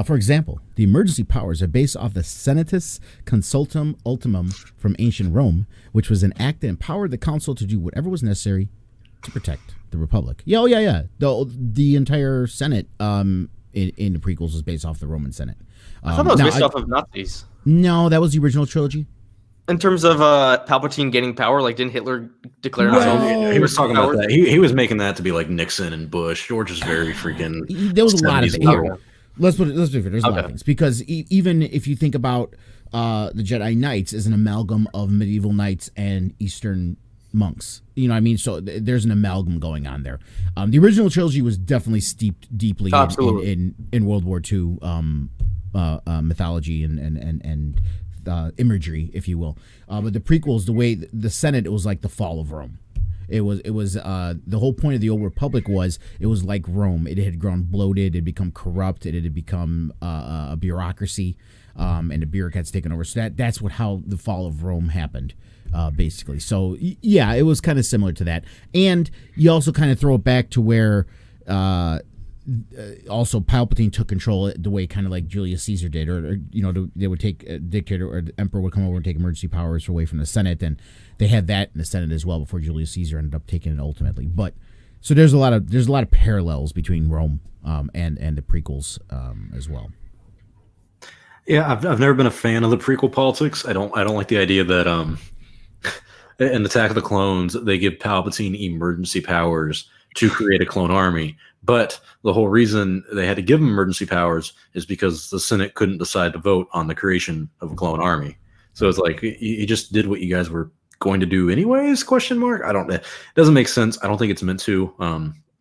For example, the emergency powers are based off the Senatus Consultum Ultimum from ancient Rome, which was an act that empowered the council to do whatever was necessary to protect the Republic. Yeah. The entire Senate in the prequels was based off the Roman Senate. I thought that was based off of Nazis. No, that was the original trilogy. In terms of Palpatine getting power, like didn't Hitler declare himself? He was talking about that. He was making that to be like Nixon and Bush. George is very freaking. There was a lot of things. Let's be fair. There's a lot of things because even if you think about the Jedi Knights as an amalgam of medieval knights and Eastern monks, you know what I mean? So there's an amalgam going on there. The original trilogy was definitely steeped deeply in World War II mythology and imagery, if you will. But the prequels, the way the Senate, it was like the fall of Rome. It was the whole point of the Old Republic was it was like Rome. It had grown bloated, it had become corrupt, it had become a bureaucracy, and the bureaucrats taken over. So that's how the fall of Rome happened, basically. So yeah, it was kind of similar to that. And you also kind of throw it back to where also Palpatine took control the way kind of like Julius Caesar did, or they would take a dictator or the emperor would come over and take emergency powers away from the Senate, and they had that in the Senate as well before Julius Caesar ended up taking it ultimately. But so there's a lot of parallels between Rome and the prequels as well. Yeah, I've never been a fan of the prequel politics. I don't like the idea that in Attack of the Clones they give Palpatine emergency powers to create a clone army. But the whole reason they had to give him emergency powers is because the Senate couldn't decide to vote on the creation of a clone army. So it's like he just did what you guys were going to do anyways? Question mark. It doesn't make sense. I don't think it's meant to.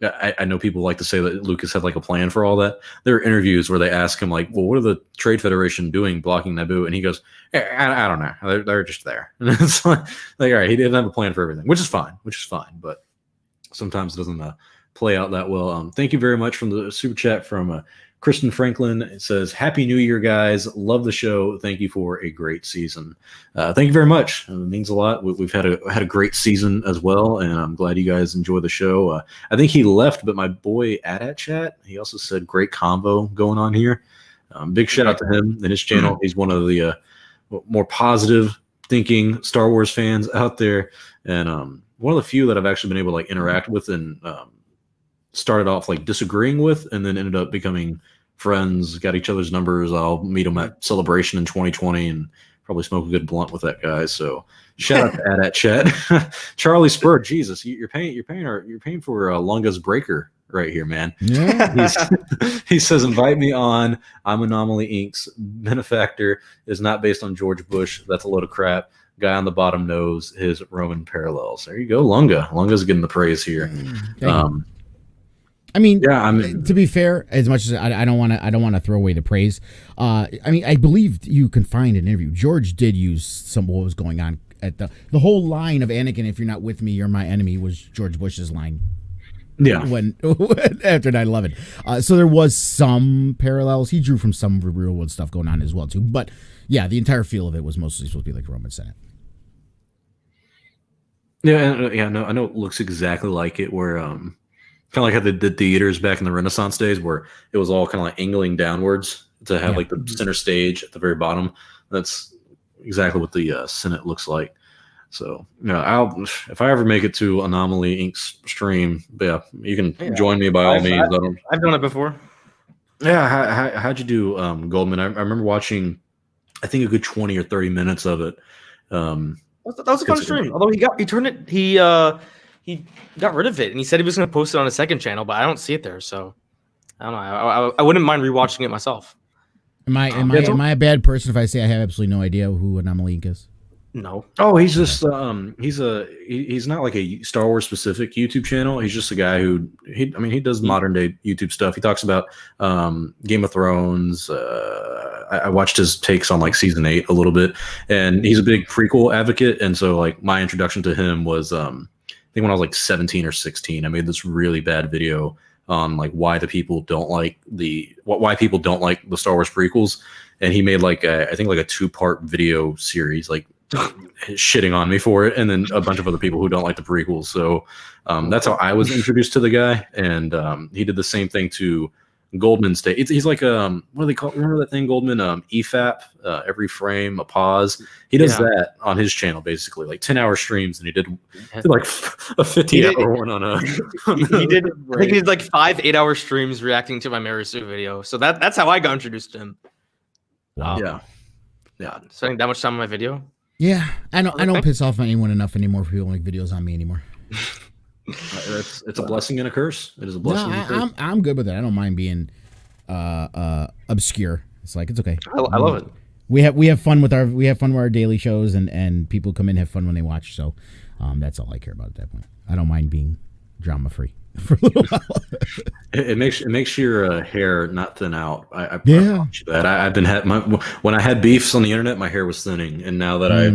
I know people like to say that Lucas had like a plan for all that. There are interviews where they ask him like, well, what are the Trade Federation doing blocking Naboo? And he goes, I don't know. They're just there. And it's like, all right, he didn't have a plan for everything, which is fine. But sometimes it doesn't play out that well. Thank you very much from the super chat from Kristen Franklin. It says, Happy New Year, guys. Love the show. Thank you for a great season. Thank you very much. It means a lot. We've had a great season as well, and I'm glad you guys enjoy the show. I think he left, but my boy at chat, he also said great convo going on here. Big shout out to him and his channel. He's one of the more positive thinking Star Wars fans out there, and one of the few that I've actually been able to like interact with and started off like disagreeing with, and then ended up becoming friends, got each other's numbers. I'll meet them at Celebration in 2020 and probably smoke a good blunt with that guy. So shout out to at Chat. Charlie Spur, Jesus, you're paying for Lunga's breaker right here, man. Yeah. He says, invite me on. I'm Anomaly Inc.'s benefactor is not based on George Bush. That's a load of crap. Guy on the bottom knows his Roman parallels. There you go, Lunga. Lunga's getting the praise here. I mean, to be fair, as much as I don't want to throw away the praise. I mean, I believe you can find an interview. George did use some what was going on at the whole line of Anakin. If you're not with me, you're my enemy. Was George Bush's line. Yeah. When after 9/11, so there was some parallels. He drew from some real world stuff going on as well too. But yeah, the entire feel of it was mostly supposed to be like Roman Senate. Yeah, no, I know it looks exactly like it. Where kind of like how they did theaters back in the Renaissance days, where it was all kind of like angling downwards to have like the center stage at the very bottom. That's exactly what the Senate looks like. So, if I ever make it to Anomaly Inc.'s stream, you can join me by all means. I've done it before. Yeah, how'd you do, Goldman? I remember watching, I think, a good 20 or 30 minutes of it. That was a fun stream. Although he got rid of it, and he said he was going to post it on a second channel, but I don't see it there. So I don't know. I wouldn't mind rewatching it myself. Am I a bad person if I say I have absolutely no idea who Anomaly Inc. is? No. Oh, he's just he's not like a Star Wars specific YouTube channel. He's just a guy who he does modern day YouTube stuff. He talks about Game of Thrones. I watched his takes on like season 8 a little bit, and he's a big prequel advocate. And so like my introduction to him was I think when I was like 17 or 16, I made this really bad video on like why people don't like the Star Wars prequels, and he made like I think like a 2-part video series like shitting on me for it, and then a bunch of other people who don't like the prequels. So that's how I was introduced to the guy, and he did the same thing to Goldman's day. He's like what do they call? Remember that thing, Goldman? EFAP, every frame a pause. He does that on his channel, basically like 10-hour streams, and he did like a 15-hour one on a. He did. I think he did like 5 8-hour streams reacting to my Mary Sue video. So that's how I got introduced to him. Yeah. Spending that much time on my video. Yeah, I don't piss off anyone enough anymore for people to make videos on me anymore. It's a blessing and a curse. It is a blessing. No, I'm good with it. I don't mind being obscure. It's like it's okay. I love it. We have fun with our daily shows, and people come in and have fun when they watch. So that's all I care about at that point. I don't mind being drama free for a little while. It makes your hair not thin out. I promise you that. I've been when I had beefs on the internet, my hair was thinning, and now that I've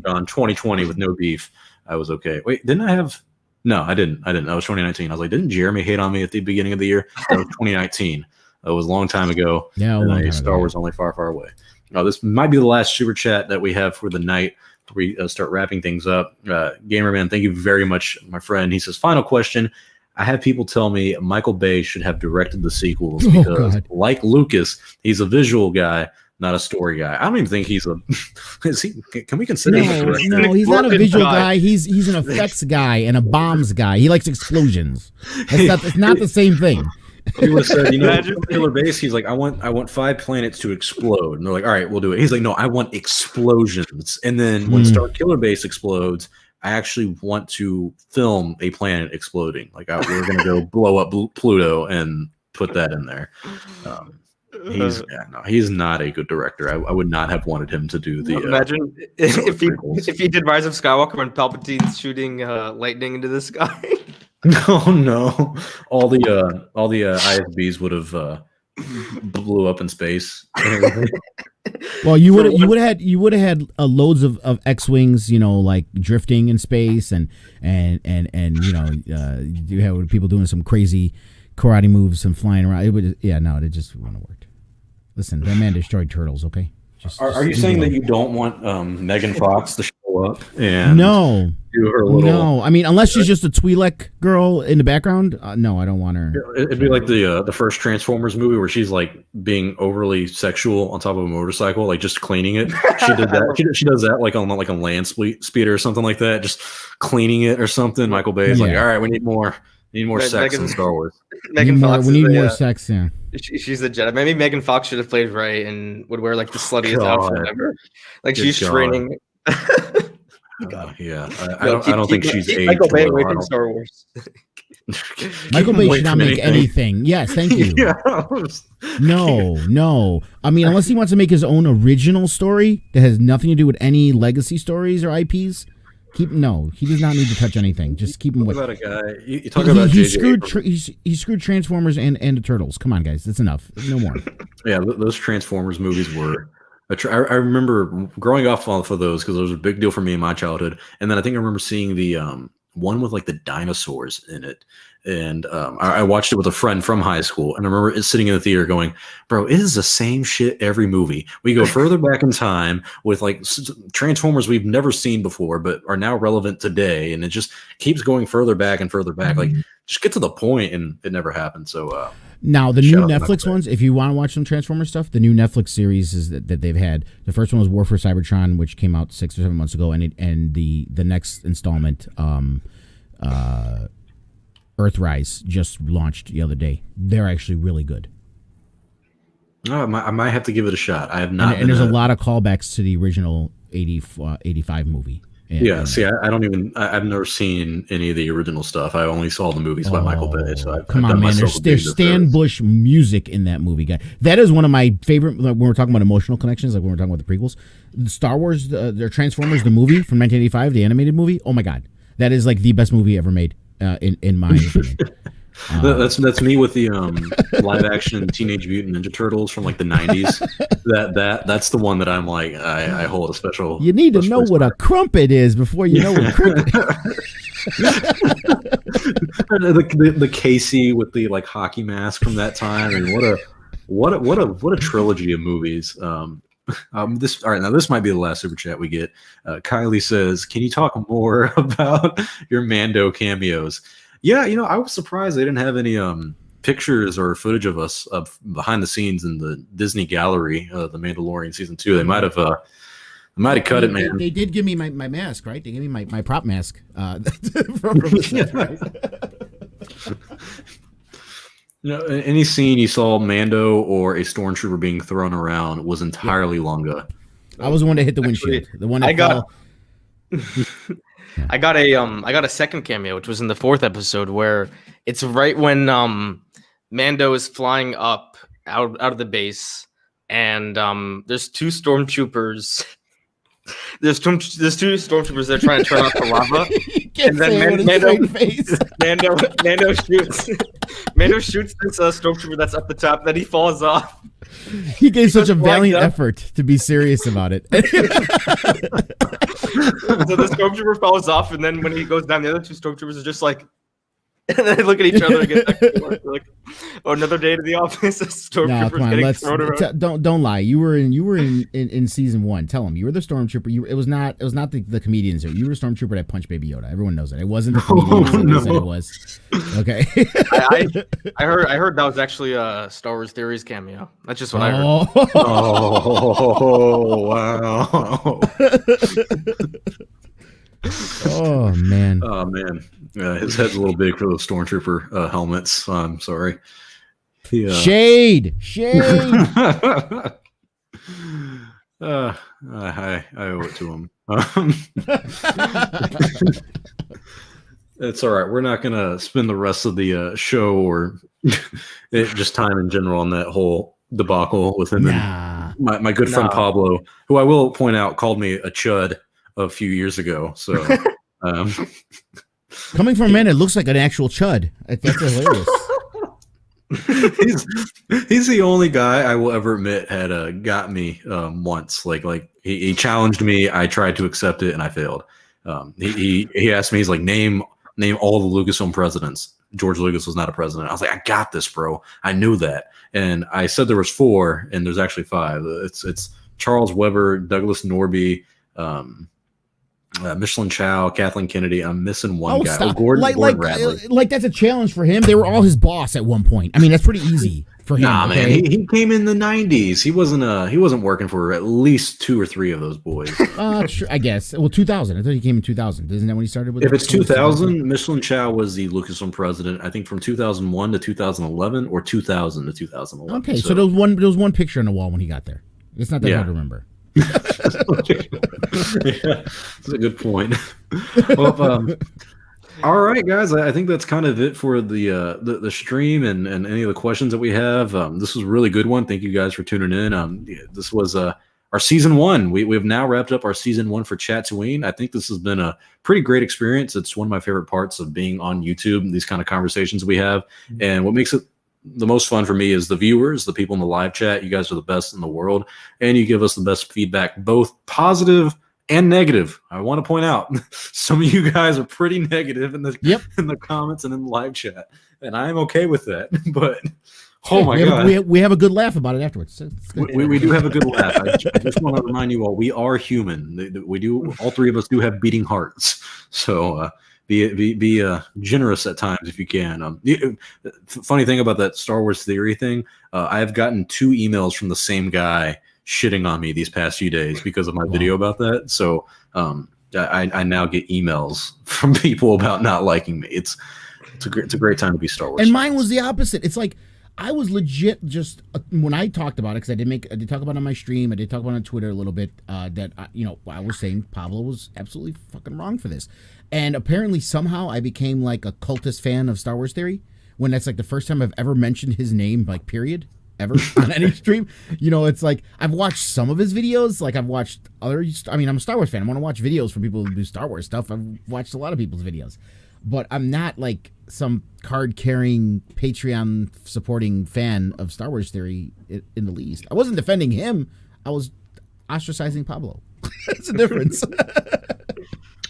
gone 2020 with no beef, I was okay. Wait, didn't I have? No, I didn't. That was 2019. I was like, didn't Jeremy hate on me at the beginning of the year? That was 2019. That was a long time ago. Yeah, Star Wars Only far, far away. This might be the last super chat that we have for the night. We start wrapping things up. Gamerman, thank you very much, my friend. He says, final question. I have people tell me Michael Bay should have directed the sequels because, like Lucas, he's a visual guy, not a story guy. I don't even think he's a. Can we consider him a director? No, he's not a visual guy. He's an effects guy and a bombs guy. He likes explosions. It's not the same thing. He would have said, Killer Base. He's like, I want 5 planets to explode, and they're like, all right, we'll do it. He's like, no, I want explosions, and then when Star Killer Base explodes, I actually want to film a planet exploding. Like we're gonna go blow up Pluto and put that in there. He's not a good director. I would not have wanted him to do the. Imagine if he did Rise of Skywalker when Palpatine's shooting lightning into the sky. No, all the IFBs would have blew up in space. Well, you would have had loads of X-wings, like drifting in space, and you have people doing some crazy karate moves and flying around. It just wouldn't have worked. Listen, that man destroyed turtles. Okay. Are you saying that you don't want Megan Fox to show up and do her little? No, I mean, unless she's just a Twi'lek girl in the background. No, I don't want her. It'd be like the first Transformers movie where she's like being overly sexual on top of a motorcycle, like just cleaning it. She did that. She does that like on a land speeder or something like that, just cleaning it or something. Michael Bay is like, all right, we need more sex in Star Wars. We need more sex. Yeah. She's a Jedi. Maybe Megan Fox should have played Rey and would wear like the sluttiest outfit ever. Like she's training. Yeah, I don't think she's aged Michael Bay well. away from Star Wars. Michael Bay should not make anything. Yes, thank you. No. I mean, unless he wants to make his own original story that has nothing to do with any legacy stories or IPs. He does not need to touch anything. Just keep him with. About a guy. You talk about he screwed Transformers and the Turtles. Come on, guys, that's enough. No more. Yeah, those Transformers movies were. I remember growing off of those because those were a big deal for me in my childhood. And then I think I remember seeing the one with like the dinosaurs in it. And I watched it with a friend from high school, and I remember sitting in the theater going, bro, it is the same shit every movie. We go further back in time with like Transformers we've never seen before, but are now relevant today. And it just keeps going further back and further back. Like, just get to the point, and it never happened. So now the new Netflix ones, if you want to watch some Transformers stuff, the new Netflix series is that they've had. The first one was War for Cybertron, which came out 6 or 7 months ago, and the next installment, Earthrise, just launched the other day. They're actually really good. I might have to give it a shot. I have not. And there's a lot of callbacks to the original 85 movie. See, I don't even. I've never seen any of the original stuff. I only saw the movies by Michael Bay. So come on, man. There's Stan Bush music in that movie, guy. That is one of my favorite. Like, when we're talking about emotional connections, like when we're talking about the prequels, Star Wars, their Transformers, the movie from 1985, the animated movie. Oh my god, that is like the best movie ever made. In my opinion. That's me with the live action Teenage Mutant Ninja Turtles from like the 90s. That's the one that I'm like I hold a special. You need to know what a crumpet is before you know what cricket. the Casey with the like hockey mask from that time, and what a trilogy of movies. This all right. Now this might be the last super chat we get. Kylie says, "Can you talk more about your Mando cameos?" Yeah, I was surprised they didn't have any pictures or footage of us behind the scenes in the Disney gallery, the Mandalorian season 2. They might have cut it, man. They did give me my mask, right? They gave me my prop mask. Any scene you saw Mando or a stormtrooper being thrown around was entirely Lunga. I was the one that hit the windshield. The one that I got. I got a second cameo, which was in the 4th episode, where it's right when Mando is flying up out of the base, and there's two stormtroopers. There's two stormtroopers that are trying to turn off the lava, and then Mando shoots this stormtrooper that's up the top. Then he falls off. He gave such a valiant effort to be serious about it. So the stormtrooper falls off, and then when he goes down, the other two stormtroopers are just like, and then they look at each other and get back to work. Like, another day to the office. Stormtroopers getting thrown around. Don't lie. You were in season 1. Tell him you were the stormtrooper. It was not the comedians. You were a stormtrooper that punched Baby Yoda. Everyone knows that. It wasn't the comedians that said it was. Okay. I heard that was actually a Star Wars Theories cameo. That's just what I heard. Oh wow. Oh man. His head's a little big for those stormtrooper helmets. I'm sorry. Shade. I owe it to him. It's all right. We're not gonna spend the rest of the show or just time in general on that whole debacle with him and my good friend Pablo, who I will point out called me a chud a few years ago. So coming from a man, it looks like an actual chud. That's hilarious. he's the only guy I will ever admit had got me once. Like he challenged me. I tried to accept it and I failed. He asked me, he's like, name all the Lucasfilm presidents. George Lucas was not a president. I was like, I got this, bro. I knew that. And I said there was 4, and there's actually 5. It's Charles Weber, Douglas Norby, Michelin Chow, Kathleen Kennedy. I'm missing one guy. Stop. Gordon Radley. Like that's a challenge for him. They were all his boss at one point. I mean, that's pretty easy for him. Nah, okay? man, he came in the 90s. He wasn't working for at least 2 or 3 of those boys. Sure, I guess. Well, 2000. I thought he came in 2000. Isn't that when he started with? If it's 2000, Michelin Chow was the Lucasfilm president. I think from 2001 to 2011, or 2000 to 2011. Okay, so there was one picture on the wall when he got there. It's not that hard to remember. Yeah, that's a good point. Well, all right, guys. I think that's kind of it for the stream and any of the questions that we have. This was a really good one. Thank you guys for tuning in. This was our season 1. We've now wrapped up our season 1 for Chatooine. I think this has been a pretty great experience. It's one of my favorite parts of being on YouTube, these kind of conversations we have. And what makes it the most fun for me is the viewers, the people in the live chat. You guys are the best in the world, and you give us the best feedback, both positive and negative. I want to point out some of you guys are pretty negative in the comments and in the live chat, and I'm okay with that. But oh my god, we have a good laugh about it afterwards. We do have a good laugh. I just want to remind you all, we are human. We do, all 3 of us do have beating hearts. So be generous at times if you can. Funny thing about that Star Wars theory thing, I have gotten 2 emails from the same guy shitting on me these past few days because of my video about that. So I now get emails from people about not liking me. It's a great time to be Star Wars. And mine was the opposite. It's like I was legit just when I talked about it, because I did talk about it on my stream. I did talk about it on Twitter a little bit. That I was saying Pablo was absolutely fucking wrong for this, and apparently somehow I became like a cultist fan of Star Wars theory when that's like the first time I've ever mentioned his name, like period. Ever on any stream. It's like I've watched some of his videos, like I've watched other, I'm a Star Wars fan. I want to watch videos from people who do Star Wars stuff. I've watched a lot of people's videos, but I'm not like some card carrying Patreon supporting fan of Star Wars theory in the least. I wasn't defending him, I was ostracizing Pablo. It's a difference.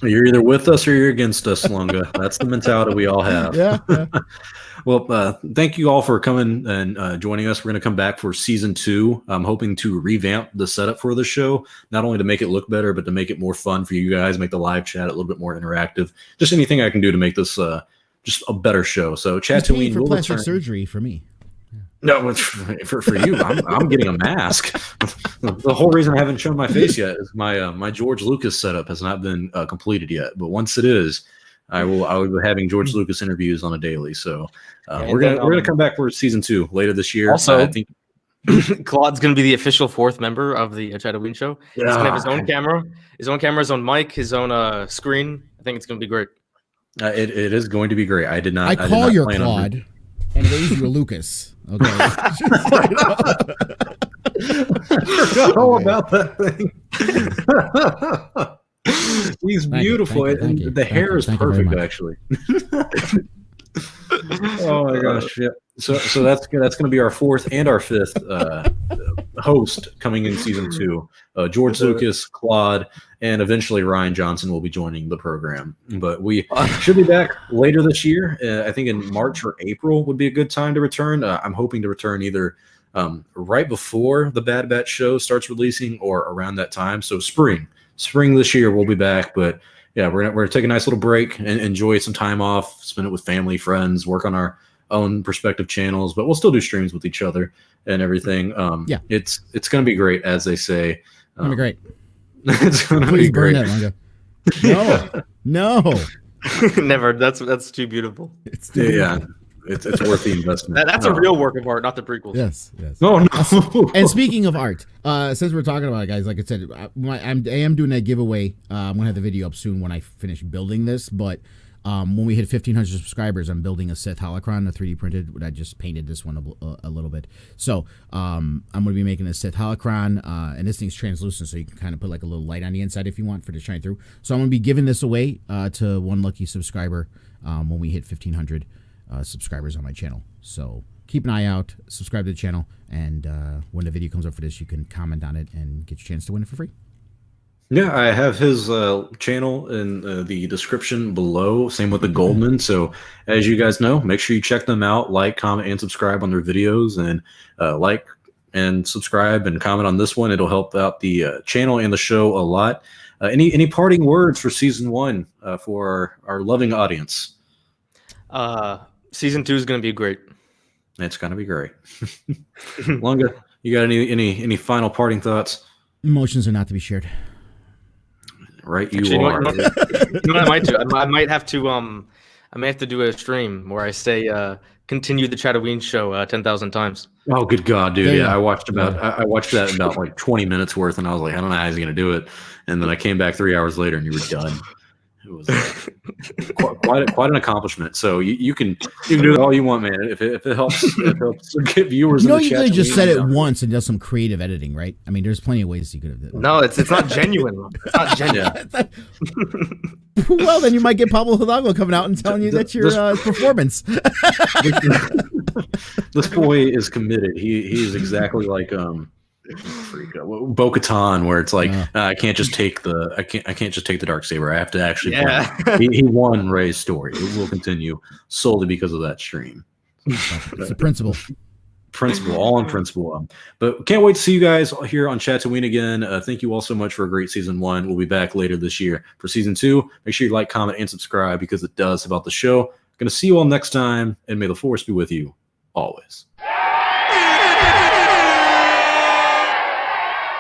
You're either with us or you're against us, Lunga. That's the mentality we all have. Yeah. Well, thank you all for coming and joining us. We're going to come back for season 2. I'm hoping to revamp the setup for the show, not only to make it look better, but to make it more fun for you guys, make the live chat a little bit more interactive. Just anything I can do to make this just a better show. So Chatooine for plastic surgery for me. No, it's for you. I'm getting a mask. The whole reason I haven't shown my face yet is my George Lucas setup has not been completed yet. But once it is, I will be having George Lucas interviews on a daily. So we're gonna come back for season 2 later this year. Also, I think Claude's gonna be the official 4th member of the Chatooine show. He's gonna have his own camera, his own mic, his own screen. I think it's gonna be great. It is going to be great. I did not. I call your Claude and raise your Lucas. Okay. I forgot all about that thing. He's beautiful. Thank you. The hair is perfect, actually. Oh my gosh! Yeah. So that's going to be our 4th and our 5th host coming in season 2. George Lucas, Claude, and eventually Ryan Johnson will be joining the program. But we should be back later this year. I think in March or April would be a good time to return. I'm hoping to return either right before the Bad Batch show starts releasing or around that time. So spring this year we'll be back. But yeah, we're gonna take a nice little break and enjoy some time off, spend it with family, friends, work on our own respective channels, but we'll still do streams with each other and everything. It's gonna be great, as they say. Gonna be great. It's gonna be great. No. Never. That's too beautiful. It's worth the investment. That's a real work of art, not the prequels. Yes. No. And speaking of art, since we're talking about it, guys, like I said, I am doing that giveaway. I'm gonna have the video up soon when I finish building this. But when we hit 1,500 subscribers, I'm building a Sith holocron, a 3D printed. I just painted this one a little bit. So I'm gonna be making a Sith holocron, and this thing's translucent, so you can kind of put like a little light on the inside if you want for it to shine through. So I'm gonna be giving this away to one lucky subscriber when we hit 1,500. Subscribers on my channel. So keep an eye out, subscribe to the channel, and when the video comes up for this, you can comment on it and get your chance to win it for free. Yeah, I have his channel in the description below. Same with the Goldman. So as you guys know, make sure you check them out, like, comment, and subscribe on their videos, and like and subscribe and comment on this one. It'll help out the channel and the show a lot. Any parting words for season 1 for our loving audience? Season 2 is going to be great. It's gonna be great. Lunga, you got any final parting thoughts? Emotions are not to be shared. Right, you Actually, are. You know what I might do? I might have to do a stream where I say continue the Chatooine show 10,000 times. Oh, good God, dude! Yeah. I watched that about like 20 minutes worth, and I was like, I don't know how he's gonna do it. And then I came back 3 hours later, and you were done. It was quite an accomplishment. So you can do it all you want, man. If it helps get viewers. You know, you could have just said it once and done some creative editing, right? I mean, there's plenty of ways you could have done it. No, it's not genuine. It's not genuine. Well, then you might get Pablo Hidalgo coming out and telling you that's your performance. This boy is committed. He's exactly like Bo-Katan, where it's like I can't just take the Darksaber. I have to actually play. He won Rey's story. It will continue solely because of that stream. It's a principle, all in principle. But can't wait to see you guys here on Chatooine again. Thank you all so much for a great season 1. We'll be back later this year for season 2. Make sure you like, comment, and subscribe because it does help out the show. Going to see you all next time, and may the Force be with you always.